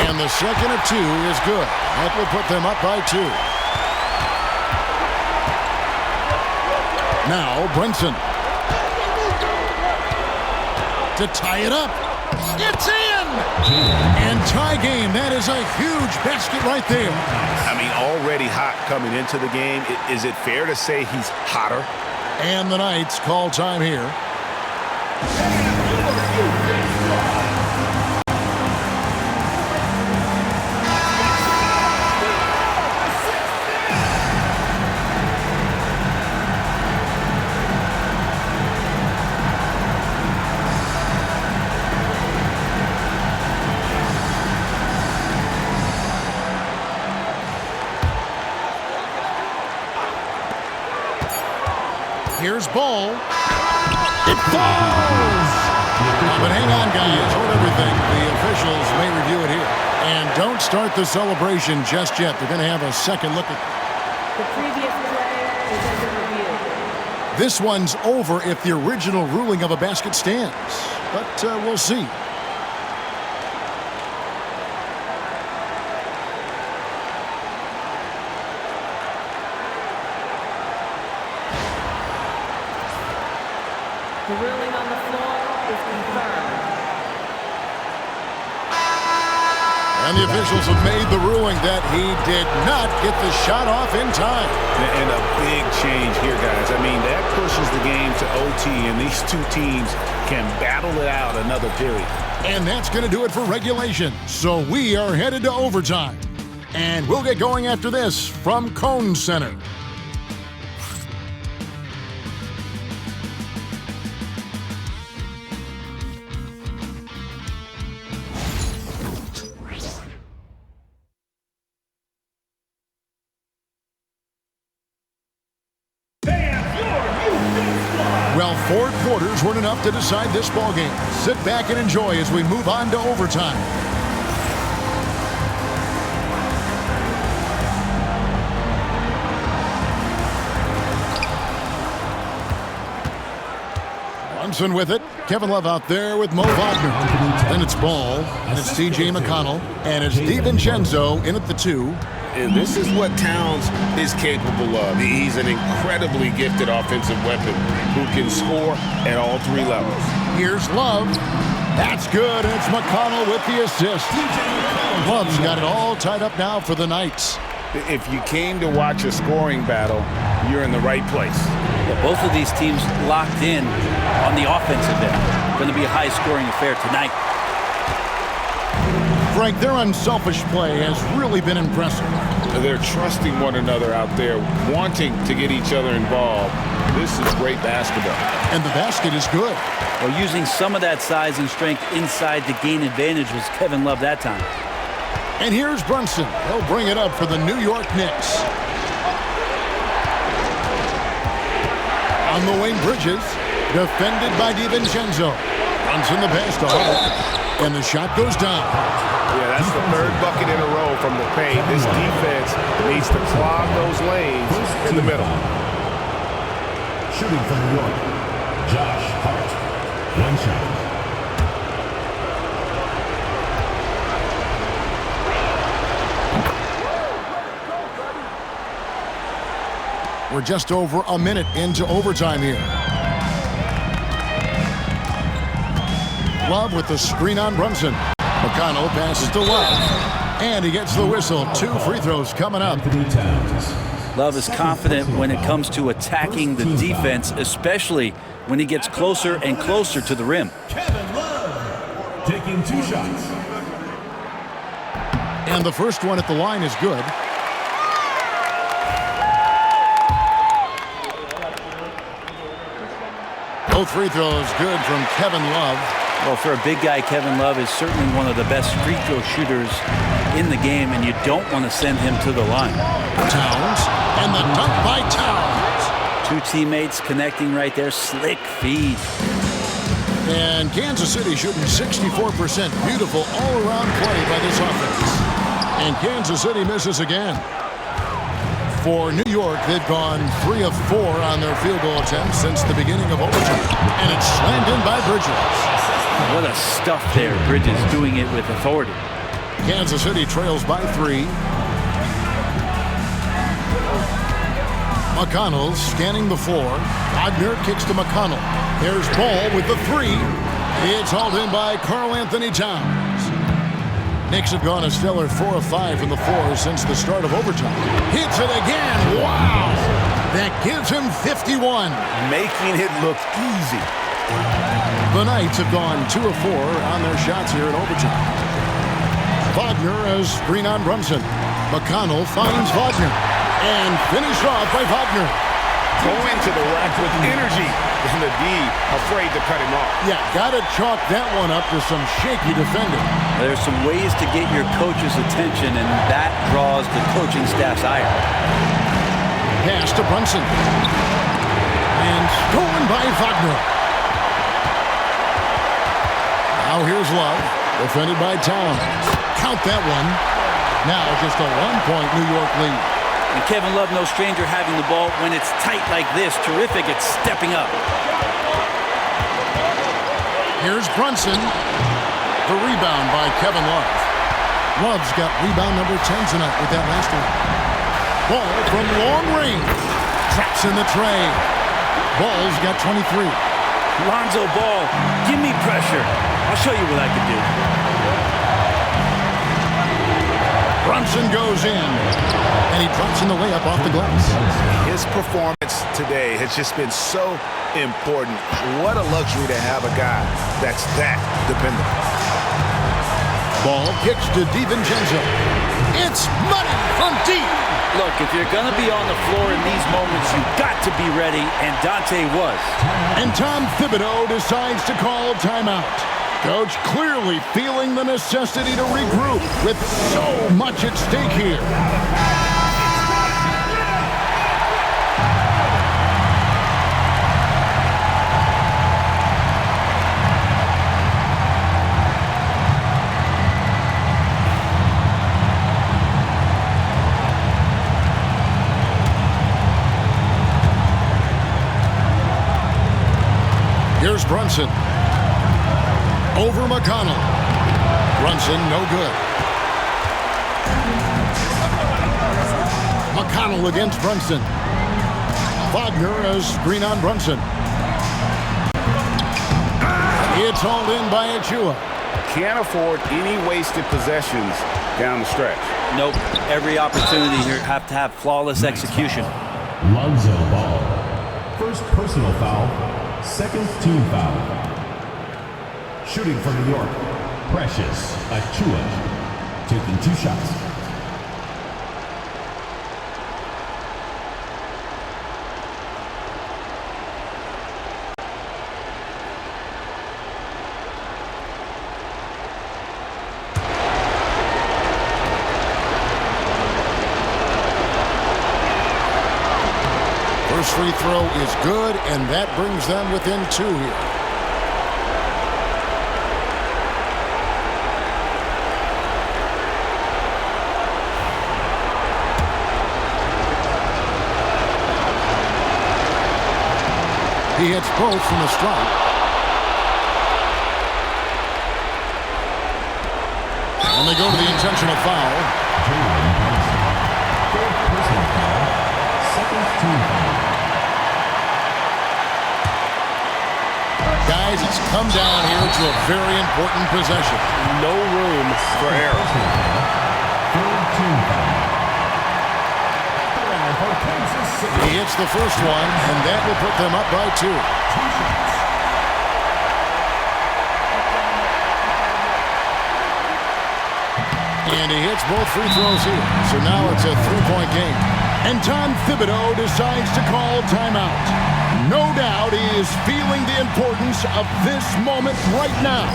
Speaker 1: And the second of 2 is good. That will put them up by 2. Now, Brunson. To tie it up. It's in! And tie game. That is a huge basket right there.
Speaker 2: I mean, already hot coming into the game. Is it fair to say he's hotter?
Speaker 1: And the Knights call time here. Here's Ball. It falls! But hang on, guys. Hold everything. The officials may review it here. And don't start the celebration just yet. They're going to have a second look at
Speaker 11: the previous play is under review.
Speaker 1: This one's over if the original ruling of a basket stands, but we'll see.
Speaker 11: The ruling on the floor is confirmed.
Speaker 1: And the officials have made the ruling that he did not get the shot off in time.
Speaker 2: And a big change here, guys. I mean, that pushes the game to OT, and these two teams can battle it out another period.
Speaker 1: And that's going to do it for regulation. So we are headed to overtime. And we'll get going after this from Cone Center. Well, 4 quarters weren't enough to decide this ballgame. Sit back and enjoy as we move on to overtime. Brunson with it. Kevin Love out there with Mo Wagner. Then it's Ball, and it's T.J. McConnell, and it's DiVincenzo in at the 2.
Speaker 7: And this is what Towns is capable of. He's an incredibly gifted offensive weapon who can score at all 3 levels.
Speaker 1: Here's Love. That's good, and it's McConnell with the assist. Love's got it all tied up now for the Knights.
Speaker 2: If you came to watch a scoring battle, you're in the right place.
Speaker 3: Yeah, both of these teams locked in on the offensive end. Going to be a high-scoring affair tonight.
Speaker 1: Frank, their unselfish play has really been impressive.
Speaker 2: They're trusting one another out there, wanting to get each other involved. This is great basketball.
Speaker 1: And the basket is good.
Speaker 3: Well, using some of that size and strength inside to gain advantage was Kevin Love that time.
Speaker 1: And here's Brunson. He'll bring it up for the New York Knicks. On the wing, Bridges, defended by DiVincenzo. Brunson the pass to Hall, and the shot goes down.
Speaker 12: Yeah, that's the 3rd bucket in a row from the paint. This defense needs to clog those lanes in the middle.
Speaker 6: Shooting from New York, Josh Hart. 1 shot.
Speaker 1: We're just over a minute into overtime here. Love with the screen on Brunson. McConnell passes to Love. And he gets the whistle. 2 free throws coming up.
Speaker 3: Love is confident when it comes to attacking the defense, especially when he gets closer and closer to the rim.
Speaker 6: Kevin Love taking 2 shots.
Speaker 1: And the first one at the line is good. Both free throws good from Kevin Love.
Speaker 3: Well, for a big guy, Kevin Love is certainly one of the best free throw shooters in the game, and you don't want to send him to the line.
Speaker 1: Towns, and the dunk by Towns.
Speaker 3: 2 teammates connecting right there. Slick feed.
Speaker 1: And Kansas City shooting 64%. Beautiful all-around play by this offense. And Kansas City misses again. For New York, they've gone 3 of 4 on their field goal attempts since the beginning of overtime. And it's slammed in by Bridges.
Speaker 3: What a stuff there. Bridges doing it with authority.
Speaker 1: Kansas City trails by 3. McConnell scanning the floor. Wagner kicks to McConnell. There's Ball with the 3. It's hauled in by Karl Anthony Towns. Knicks have gone a stellar 4 of 5 from the floor since the start of overtime. Hits it again. Wow! That gives him 51.
Speaker 12: Making it look easy.
Speaker 1: The Knights have gone 2 of 4 on their shots here in overtime. Wagner has screen on Brunson. McConnell finds Wagner. And finished off by Wagner.
Speaker 12: Going to the rack with energy. And the D afraid to cut him off.
Speaker 1: Yeah, got to chalk that one up to some shaky defending.
Speaker 3: There's some ways to get your coach's attention, and that draws the coaching staff's ire.
Speaker 1: Pass to Brunson. And stolen by Wagner. Now here's Love, defended by Towns. Count that one. Now just a 1-point New York lead.
Speaker 3: And Kevin Love, no stranger having the ball when it's tight like this. Terrific at stepping up.
Speaker 1: Here's Brunson. The rebound by Kevin Love. Love's got rebound number 10 tonight with that last one. Ball from long range. Traps in the tray. Ball's got 23.
Speaker 3: Lonzo Ball, give me pressure. I'll show you what I can do.
Speaker 1: Brunson goes in, and he drops in the layup off the glass.
Speaker 12: His performance today has just been so important. What a luxury to have a guy that's that dependable.
Speaker 1: Ball kicks to DiVincenzo. It's money from deep.
Speaker 3: Look, if you're going to be on the floor in these moments, you've got to be ready, and Dante was.
Speaker 1: And Tom Thibodeau decides to call timeout. Coach clearly feeling the necessity to regroup with so much at stake here. Here's Brunson. Over McConnell. Brunson, no good. McConnell against Brunson. Wagner has screen on Brunson. It's hauled in by Achua.
Speaker 2: Can't afford any wasted possessions down the stretch.
Speaker 3: Nope. Every opportunity here have to have flawless execution.
Speaker 6: Lonzo Ball. First personal foul. Second team foul. Shooting for New York, Precious Achua, taking 2 shots.
Speaker 1: First free throw is good, and that brings them within 2 here. He hits both from the stripe. And they go to the intentional foul. Guys, it's come down here to a very important possession.
Speaker 12: No room for error.
Speaker 1: He hits the first one, and that will put them up by 2. And he hits both free throws here. So now it's a 3-point game. And Tom Thibodeau decides to call timeout. No doubt he is feeling the importance of this moment right now.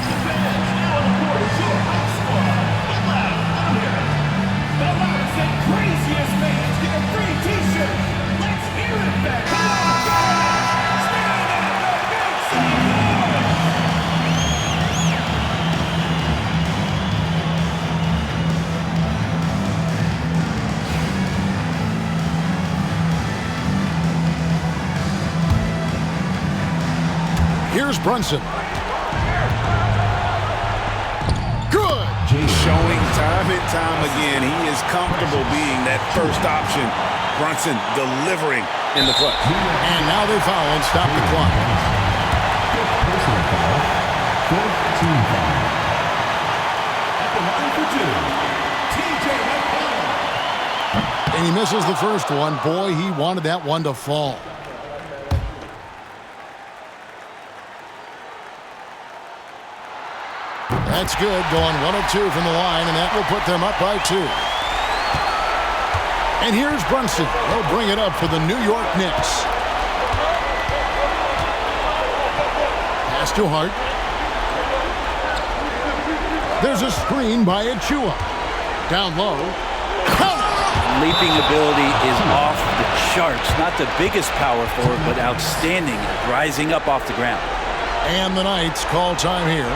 Speaker 1: Here's Brunson. Good.
Speaker 2: Showing time and time again he is comfortable being that first option. Brunson delivering in the clutch.
Speaker 1: And now they foul and stop the clock. And he misses the first one. Boy, he wanted that one to fall. That's good, going 1 of 2 from the line, and that will put them up by 2. And here's Brunson. He'll bring it up for the New York Knicks. Pass to Hart. There's a screen by Achua. Down low.
Speaker 3: Leaping ability is off the charts. Not the biggest power forward, but outstanding, rising up off the ground.
Speaker 1: And the Knights call time here.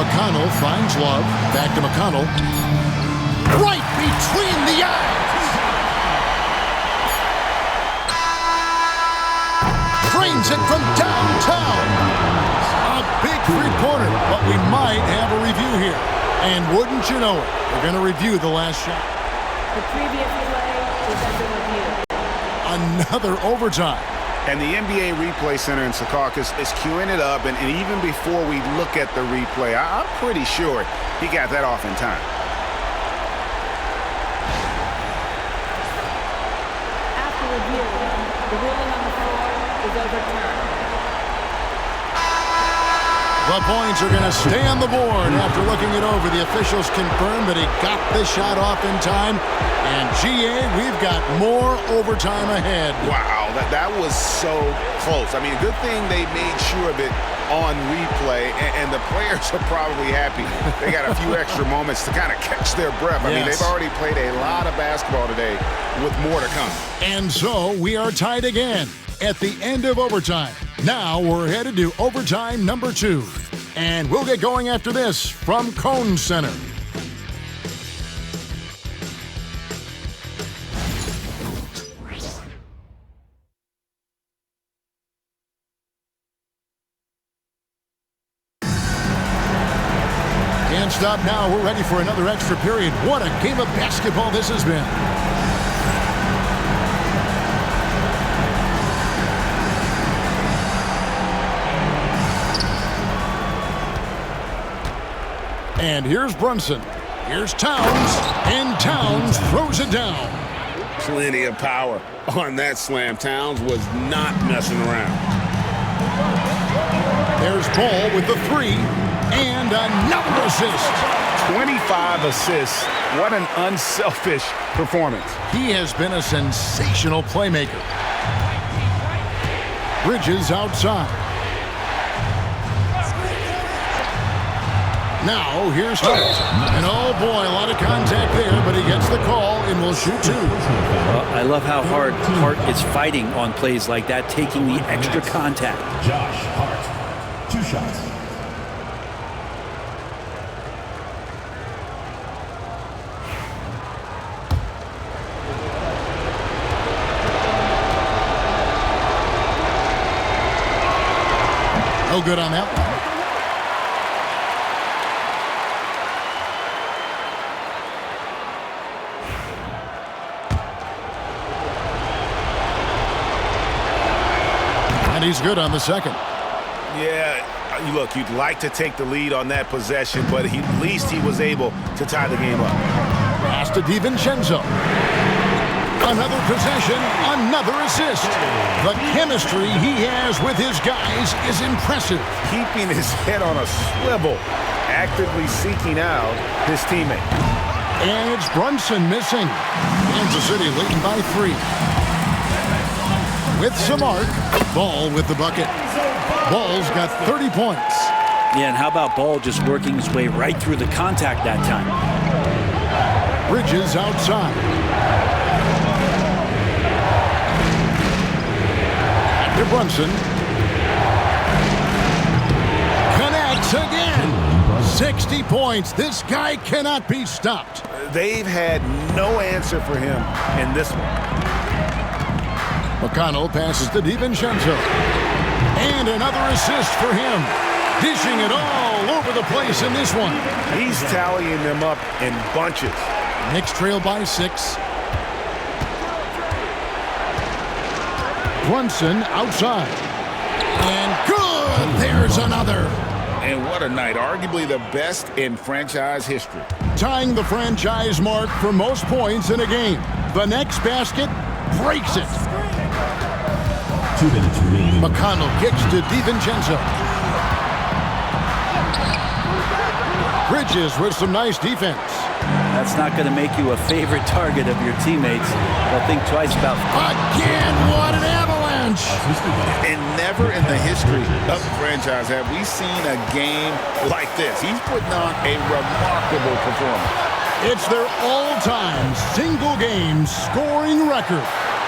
Speaker 1: McConnell finds Love. Back to McConnell. Right between the eyes. Drains it from downtown. A big three-pointer, but we might have a review here. And wouldn't you know it, we're going to review the last shot.
Speaker 11: The previous play is under review.
Speaker 1: Another overtime.
Speaker 2: And the NBA Replay Center in Secaucus is queuing it up, and even before we look at the replay, I'm pretty sure he got that off in time.
Speaker 11: After review, the ruling on the floor is overturned.
Speaker 1: The points are going to stay on the board. After looking it over, the officials confirmed that he got the shot off in time. And GA, we've got more overtime ahead.
Speaker 2: Wow, that was so close. I mean, a good thing they made sure of it on replay, and the players are probably happy. They got a few extra moments to kind of catch their breath. I mean, they've already played a lot of basketball today with more to come.
Speaker 1: And so we are tied again at the end of overtime. Now we're headed to overtime number 2. And we'll get going after this from Cone Center. Can't stop now. We're ready for another extra period. What a game of basketball this has been. And here's Brunson. Here's Towns. And Towns throws it down.
Speaker 2: Plenty of power on that slam. Towns was not messing around.
Speaker 1: There's Ball with the 3. And another assist.
Speaker 2: 25 assists. What an unselfish performance.
Speaker 1: He has been a sensational playmaker. Bridges outside. Now, here's Hart. And oh boy, a lot of contact there, but he gets the call and will shoot 2.
Speaker 3: I love how hard Hart is fighting on plays like that, taking the extra contact.
Speaker 6: Josh Hart, 2 shots.
Speaker 1: No good on that one. And he's good on the second.
Speaker 2: Yeah, look, you'd like to take the lead on that possession, but at least he was able to tie the game up.
Speaker 1: Pass to DiVincenzo. Another possession, another assist. The chemistry he has with his guys is impressive.
Speaker 2: Keeping his head on a swivel, actively seeking out his teammate.
Speaker 1: And it's Brunson missing. Kansas City leading by 3. With some arc, Ball with the bucket. Ball's got 30 points.
Speaker 3: Yeah, and how about Ball just working his way right through the contact that time?
Speaker 1: Bridges outside. Back to Brunson. Connects again. 60 points. This guy cannot be stopped.
Speaker 2: They've had no answer for him in this one.
Speaker 1: McConnell passes to DiVincenzo. And another assist for him. Dishing it all over the place in this one.
Speaker 2: He's tallying them up in bunches.
Speaker 1: Knicks trail by 6. Brunson outside. And good! There's another.
Speaker 2: And what a night. Arguably the best in franchise history.
Speaker 1: Tying the franchise mark for most points in a game. The next basket breaks it.
Speaker 6: 2 minutes remaining.
Speaker 1: McConnell kicks to DiVincenzo. Bridges with some nice defense.
Speaker 3: That's not going to make you a favorite target of your teammates. They'll think twice about.
Speaker 1: Again, what an avalanche!
Speaker 7: And never in the history of the franchise have we seen a game like this. He's putting on a remarkable performance.
Speaker 1: It's their all-time single-game scoring record.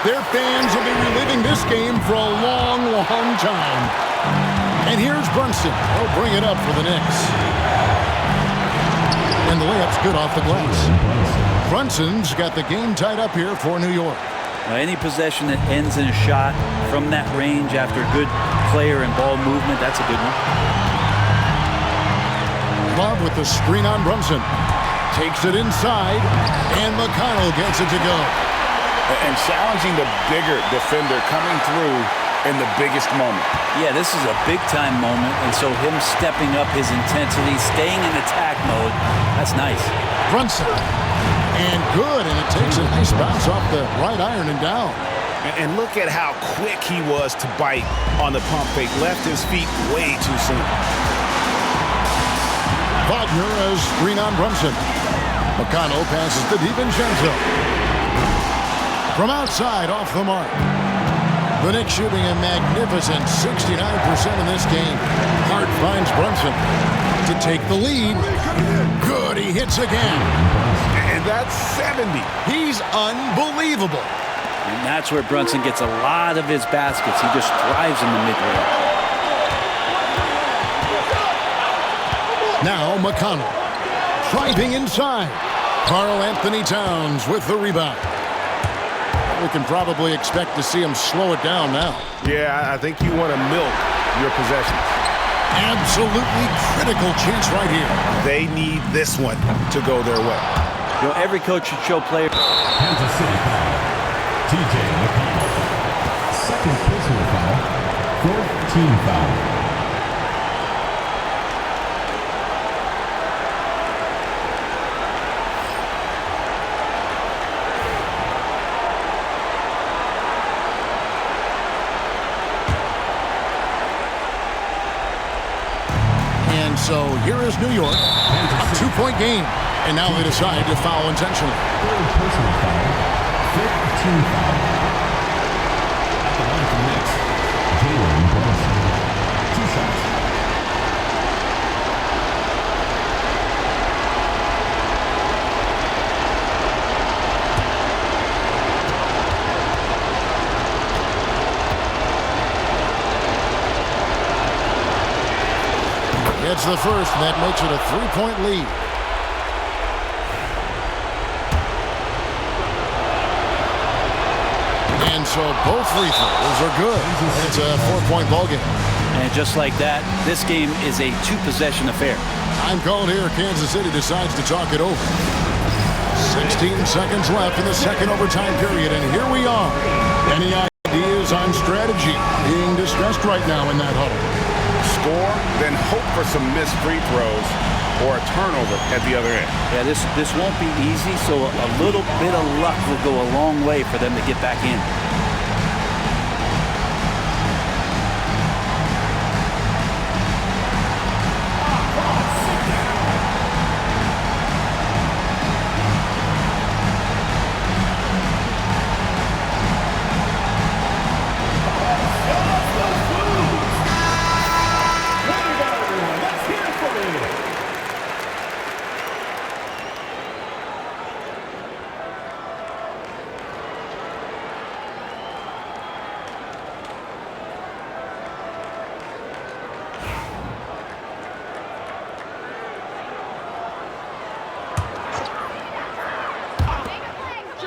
Speaker 1: Their fans will be reliving this game for a long, long time. And here's Brunson. He'll bring it up for the Knicks. And the layup's good off the glass. Brunson's got the game tied up here for New York.
Speaker 3: Any possession that ends in a shot from that range after good player and ball movement, that's a good one.
Speaker 1: Love with the screen on Brunson. Takes it inside, and McConnell gets it to go.
Speaker 2: And challenging the bigger defender coming through in the biggest moment.
Speaker 3: Yeah, this is a big-time moment, and so him stepping up his intensity, staying in attack mode, that's nice.
Speaker 1: Brunson, and good, and it takes a nice bounce off the right iron and down.
Speaker 2: And look at how quick he was to bite on the pump fake. Left his feet way too soon.
Speaker 1: Wagner as screen on Brunson. McConnell passes to DiVincenzo. From outside, off the mark. The Knicks shooting a magnificent 69% in this game. Hart finds Brunson to take the lead. Good, he hits again.
Speaker 2: And that's 70.
Speaker 1: He's unbelievable.
Speaker 3: And that's where Brunson gets a lot of his baskets. He just thrives in the mid-range.
Speaker 1: Now McConnell driving inside. Karl-Anthony Towns with the rebound. We can probably expect to see him slow it down now.
Speaker 2: Yeah, I think you want to milk your possessions.
Speaker 1: Absolutely critical chance right here.
Speaker 2: They need this one to go their way.
Speaker 3: You know, every coach should show players.
Speaker 6: Kansas City foul. T.J. McConnell. Second personal foul. Fourth team foul.
Speaker 1: So here is New York, a 2-point game, and now they decide to foul intentionally.
Speaker 6: Personal foul, fifth team foul. At the line for Knicks, Jalen Brunson. 2 shots.
Speaker 1: It's the first, and that makes it a 3-point lead. And so both free throws are good. It's a 4-point ball game.
Speaker 3: And just like that, this game is a 2-possession affair.
Speaker 1: I'm called here. Kansas City decides to talk it over. 16 seconds left in the second overtime period, and here we are. Any ideas on strategy? Being discussed right now in that huddle.
Speaker 2: Score, then hope for some missed free throws or a turnover at the other end.
Speaker 3: Yeah, this won't be easy, so a little bit of luck will go a long way for them to get back in.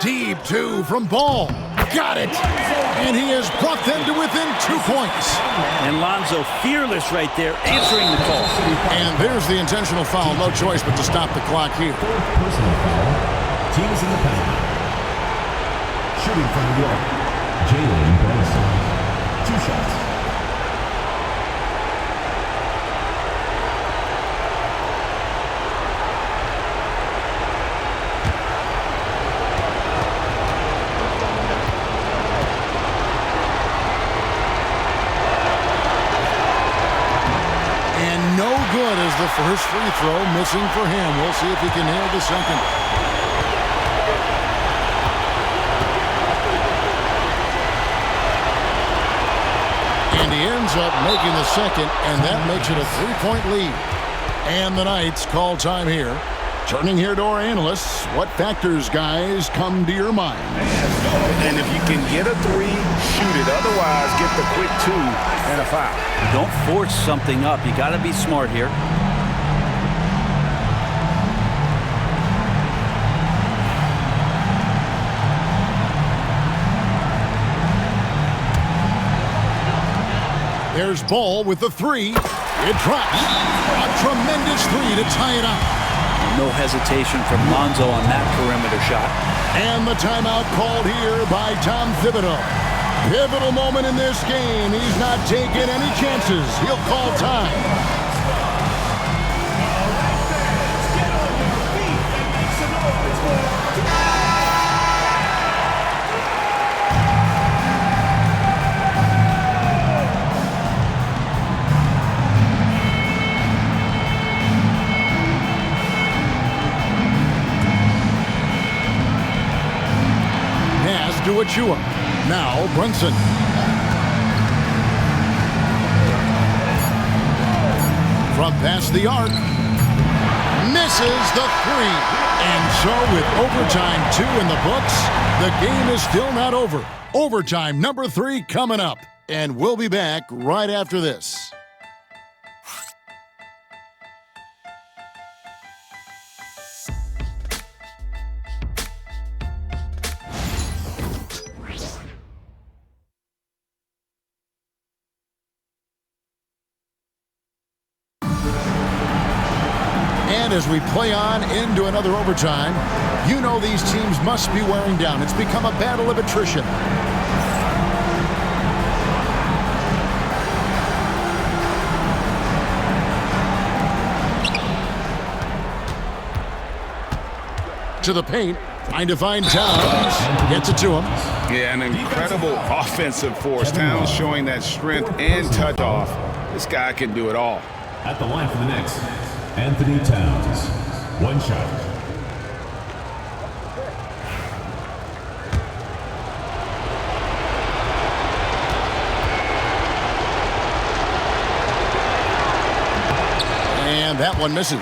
Speaker 1: Deep two from Ball. Got it. And he has brought them to within 2 points.
Speaker 3: And Lonzo fearless right there, answering the call.
Speaker 1: And there's the intentional foul. No choice but to stop the clock here.
Speaker 6: Personal foul. Teams in the penalty. Shooting from New York, Jalen Brunson. 2 shots.
Speaker 1: Good as the first free throw missing for him. We'll see if he can nail the second. And he ends up making the second, and that makes it a 3-point lead. And the Knights call time here. Turning here to our analysts, what factors, guys, come to your mind?
Speaker 2: And if you can get a 3, shoot it. Otherwise, get the quick 2 and a foul.
Speaker 3: Don't force something up. You got to be smart here.
Speaker 1: There's Ball with the three. It drops. A tremendous three to tie it up.
Speaker 3: No hesitation from Lonzo on that perimeter shot.
Speaker 1: And the timeout called here by Tom Thibodeau. Pivotal moment in this game. He's not taking any chances. He'll call time. To Achiuwa. Now Brunson. From past the arc. Misses the three. And so with overtime 2 in the books, the game is still not over. Overtime number 3 coming up. And we'll be back right after this. As we play on into another overtime, you know these teams must be wearing down. It's become a battle of attrition. To the paint, trying to find Towns. Gets it to him.
Speaker 2: Yeah, an incredible offensive force. Towns showing that strength and touch off. This guy can do it all.
Speaker 6: At the line for the Knicks, Anthony Towns. 1 shot.
Speaker 1: And that one misses.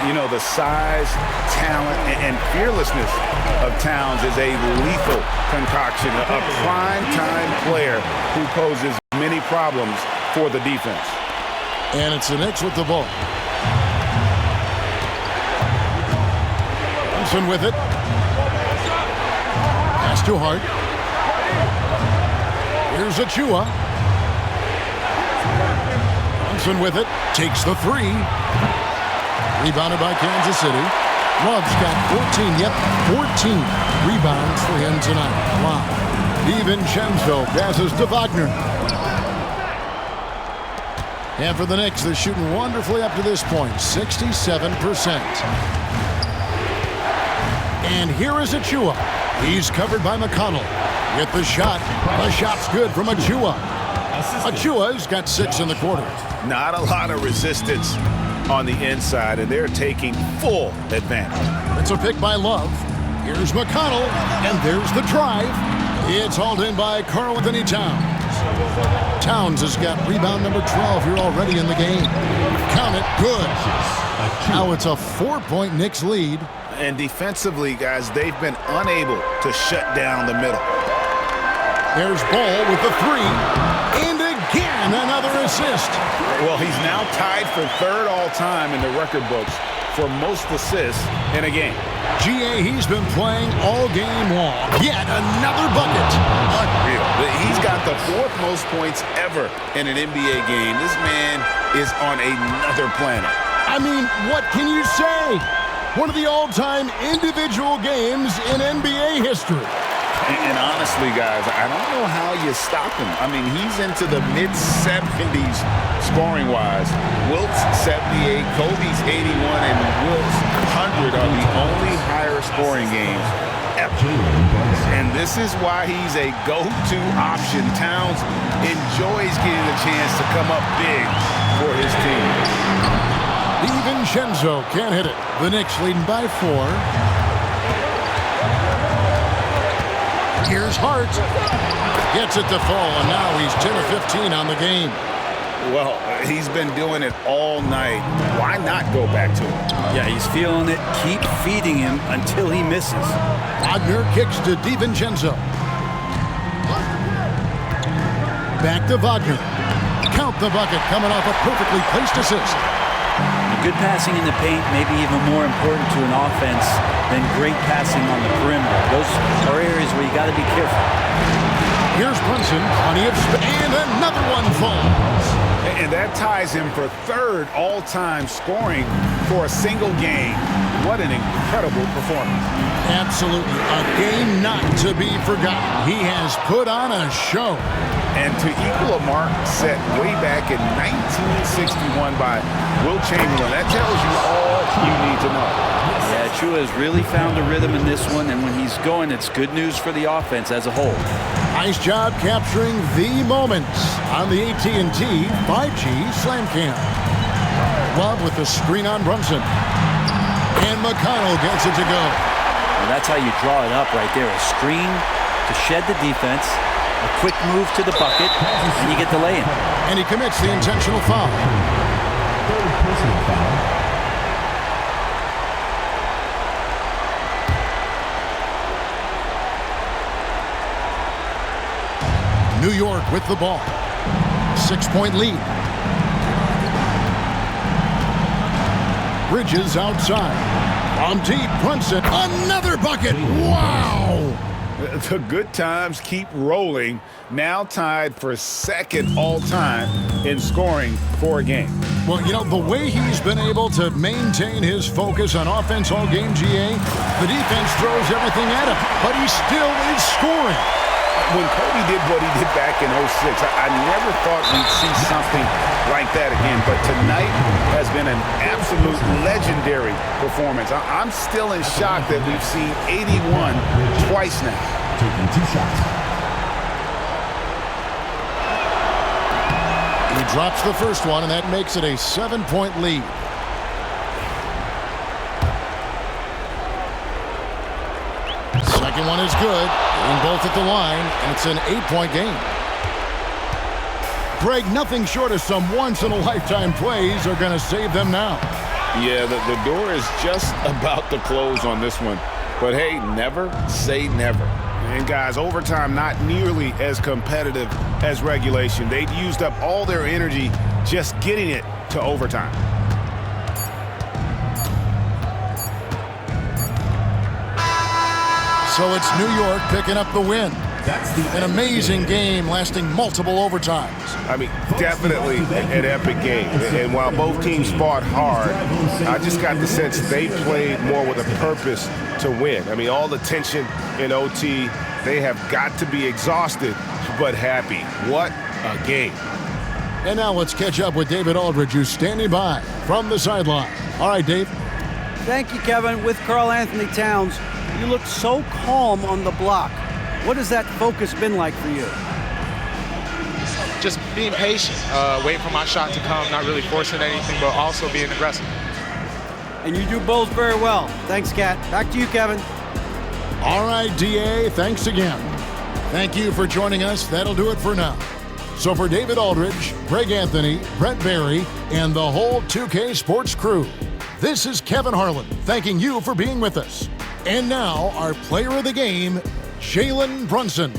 Speaker 2: You know, the size, talent, and fearlessness of Towns is a lethal concoction. A prime-time player who poses many problems for the defense.
Speaker 1: And it's the Knicks with the ball. Brunson with it. Pass to Hart. Here's Achiuwa. Brunson with it. Takes the three. Rebounded by Kansas City. Love's got 14. Yep, 14 rebounds for him tonight. Wow. DiVincenzo passes to Wagner. And for the Knicks, they're shooting wonderfully up to this point, 67%. And here is Achiuwa. He's covered by McConnell. Get the shot. The shot's good from Achiuwa. Achiuwa's got 6 in the quarter.
Speaker 2: Not a lot of resistance on the inside, and they're taking full advantage.
Speaker 1: It's a pick by Love. Here's McConnell, and there's the drive. It's hauled in by Karl-Anthony Towns. Towns has got rebound number 12 here already in the game. Count it, good. Now it's a 4-point Knicks lead.
Speaker 2: And defensively, guys, they've been unable to shut down the middle.
Speaker 1: There's Ball with the three. And again, another assist.
Speaker 2: Well, he's now tied for 3rd all-time in the record books for most assists in a game.
Speaker 1: G.A., he's been playing all game long. Yet another bucket.
Speaker 2: Unreal. He's got the 4th most points ever in an NBA game. This man is on another planet.
Speaker 1: I mean, what can you say? One of the all-time individual games in NBA history.
Speaker 2: And honestly, guys, I don't know how you stop him. I mean, he's into the mid-70s scoring-wise. Wilt's 78, Kobe's 81, and Wilt's 100 are the only higher scoring games ever. And this is why he's a go-to option. Towns enjoys getting the chance to come up big for his team.
Speaker 1: DiVincenzo can't hit it. The Knicks leading by 4. Here's Hart. Gets it to fall, and now he's 10 of 15 on the game.
Speaker 2: Well, he's been doing it all night. Why not go back to it?
Speaker 3: Yeah, he's feeling it. Keep feeding him until he misses.
Speaker 1: Wagner kicks to DiVincenzo. Back to Wagner. Count the bucket coming off a perfectly placed assist.
Speaker 3: Good passing in the paint may be even more important to an offense than great passing on the perimeter. Those are areas where you got to be careful.
Speaker 1: Here's Brunson, plenty of space, and another one falls.
Speaker 2: And that ties him for third all-time scoring for a single game. What an incredible performance.
Speaker 1: Absolutely. A game not to be forgotten. He has put on a show.
Speaker 2: And to equal a mark set way back in 1961 by Wilt Chamberlain, that tells you all you need to know.
Speaker 3: Yeah, Chua has really found a rhythm in this one, and when he's going, it's good news for the offense as a whole.
Speaker 1: Nice job capturing the moments on the AT&T 5G Slam Cam. Love with the screen on Brunson. And McConnell gets it to go.
Speaker 3: Well, that's how you draw it up right there. A screen to shed the defense, a quick move to the bucket, and you get the lay-in.
Speaker 1: And he commits the intentional foul.
Speaker 6: Third personal foul.
Speaker 1: New York with the ball. 6-point lead. Bridges outside. From deep, Brunson, another bucket. Wow!
Speaker 2: The good times keep rolling. Now tied for second all-time in scoring for a game.
Speaker 1: Well, you know, the way he's been able to maintain his focus on offense all game, GA, the defense throws everything at him, but he still is scoring.
Speaker 2: When Kobe did what he did back in 06, I never thought we'd see something like that again. But tonight has been an absolute legendary performance. I'm still in shock that we've seen 81 twice now.
Speaker 6: Taking 2 shots.
Speaker 1: He drops the first one, and that makes it a 7-point lead. Second one is good. And both at the line, and it's an 8-point game. Greg, nothing short of some once-in-a-lifetime plays are going to save them now.
Speaker 2: Yeah, the door is just about to close on this one. But hey, never say never. And guys, overtime not nearly as competitive as regulation. They've used up all their energy just getting it to overtime.
Speaker 1: So it's New York picking up the win. An amazing game lasting multiple overtimes.
Speaker 12: I mean, definitely an epic game. And while both teams fought hard, I just got the sense they played more with a purpose to win. I mean, all the tension in OT, they have got to be exhausted but happy. What a game.
Speaker 1: And now let's catch up with David Aldridge, who's standing by from the sideline. All right, Dave.
Speaker 4: Thank you, Kevin. With Karl-Anthony Towns, you look so calm on the block. What has that focus been like for you?
Speaker 13: Just being patient, waiting for my shot to come, not really forcing anything, but also being aggressive.
Speaker 4: And you do both very well. Thanks, Kat. Back to you, Kevin.
Speaker 1: All right, DA, thanks again. Thank you for joining us. That'll do it for now. So for David Aldridge, Greg Anthony, Brent Barry, and the whole 2K Sports crew, this is Kevin Harlan thanking you for being with us. And now, our player of the game, Jalen Brunson.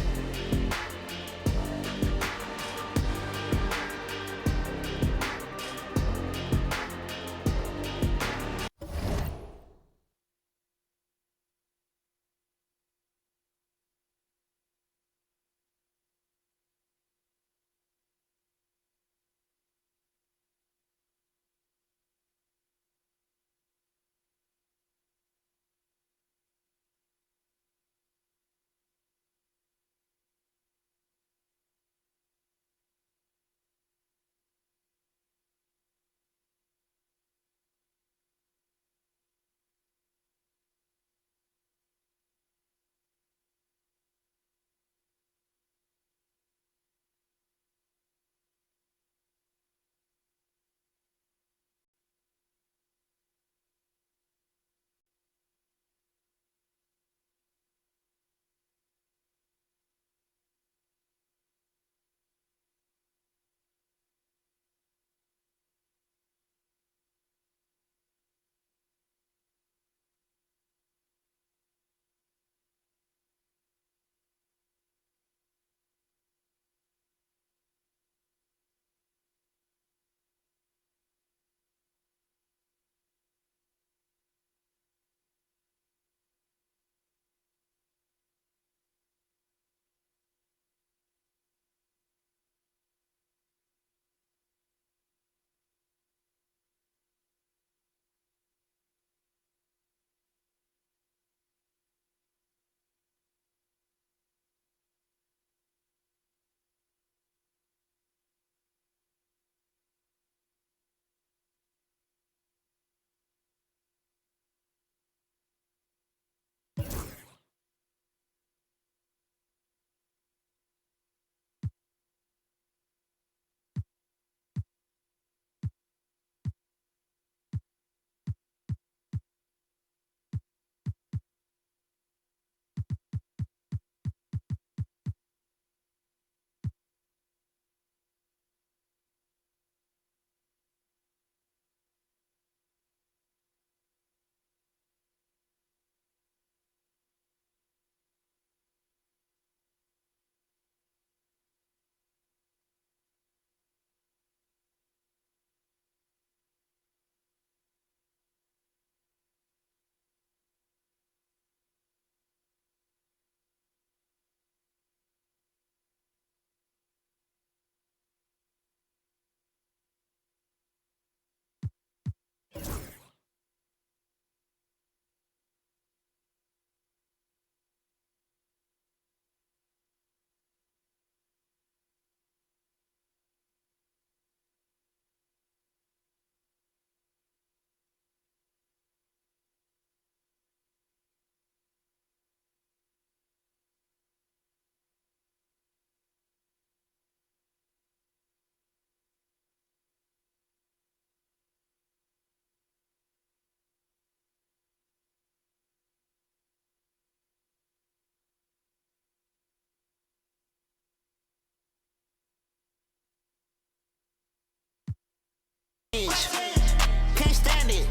Speaker 14: Can't stand it.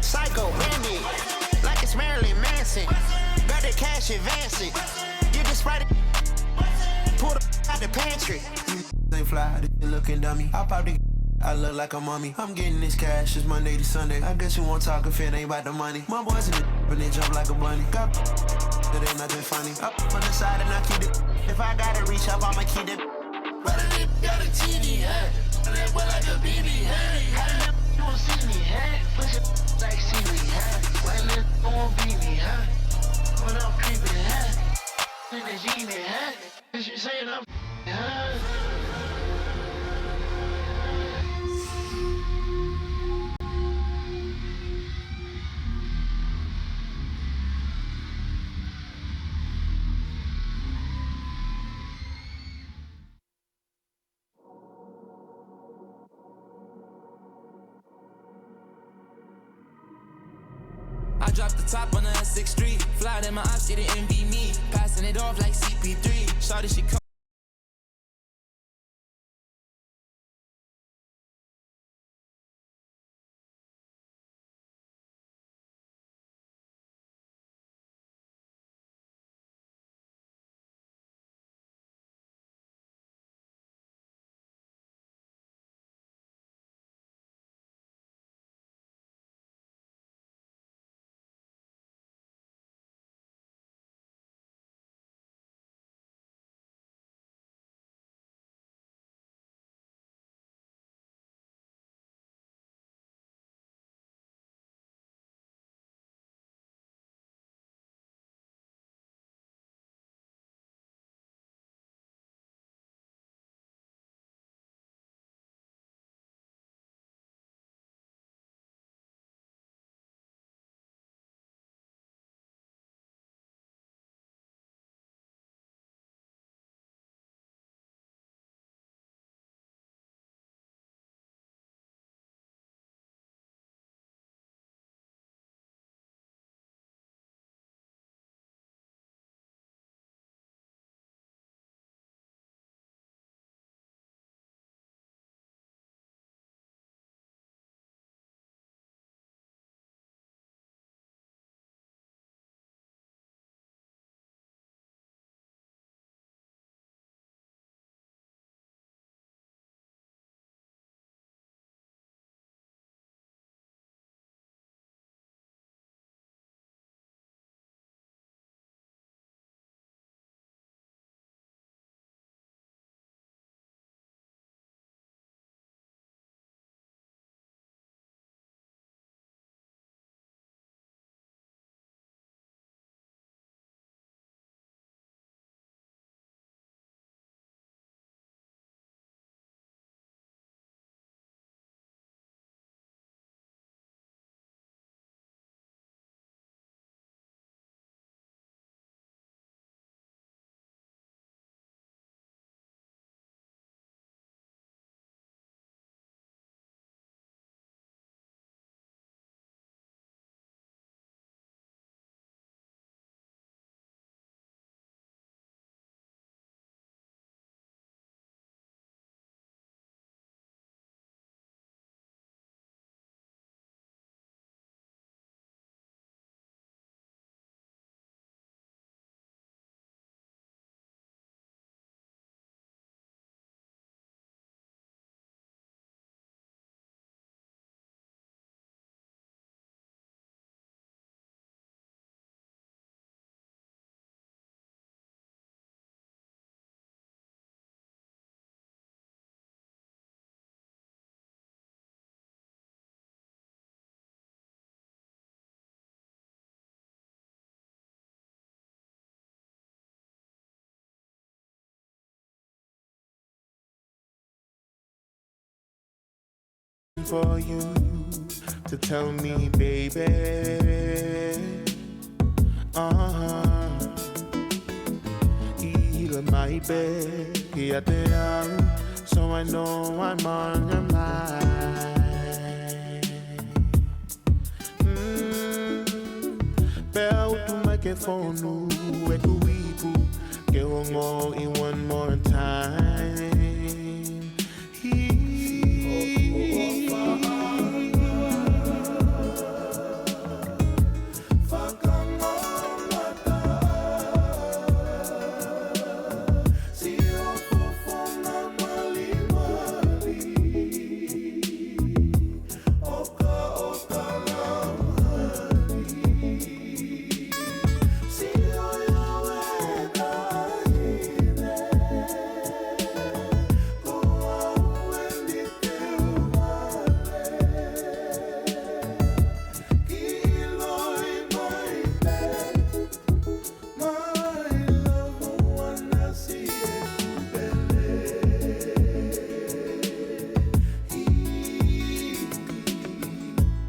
Speaker 14: Psycho bandit. Like it's Marilyn Manson. Got the cash advancing. You just write it. Pull the out the pantry. They fly, they looking dummy. I pop the I look like a mummy. I'm getting this cash, it's Monday to Sunday. I guess you won't talk if it ain't about the money. My boys in the and they jump like a bunny. Got that ain't nothing funny. Up on the side and I keep it. If I gotta reach up, I'ma keep it. But a nigga got a TV hat. That boy like a BB hat. How the nigga don't see me hat? Push it like see me hat. Why nigga don't beat me hat? When I'm creeping hat. Nigga G me hat. Cause you saying I'm hat.
Speaker 15: I dropped the top on the 6th Street. Fly in my ops, see the envy me. Passing it off like CP3. Shawty, she come.
Speaker 16: For you to tell me, baby, heal my bed, so I know I'm on your mind. Bell to microphone, where do we put? Get one more in one more time.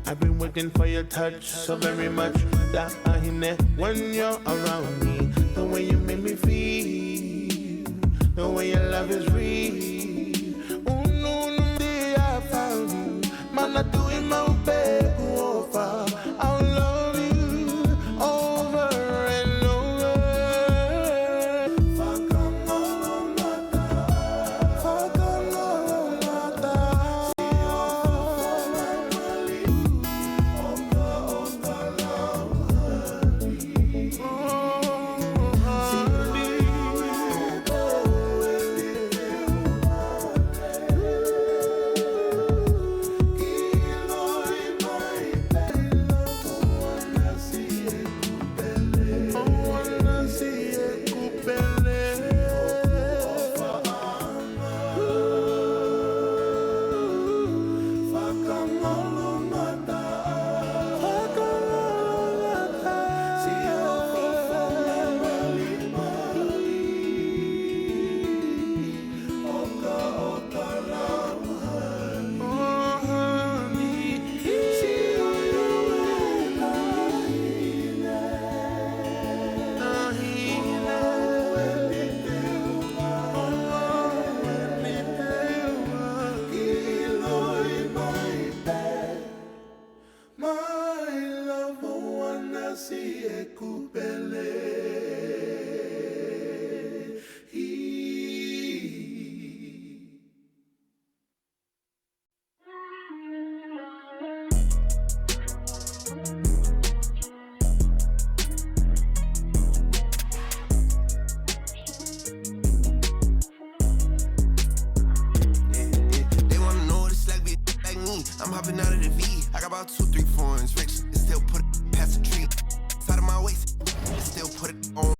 Speaker 16: I've been waiting for your touch so very much that I hear when you're around me. The way you make me feel, the way your love is real. Oh no, no, day I found you. Man, I do it my baby over. I'll love you over and over.
Speaker 17: I'm hopping out of the V. I got about 2, 3 foreigns rich. And still put it past the tree. Side of my waist. And still put it on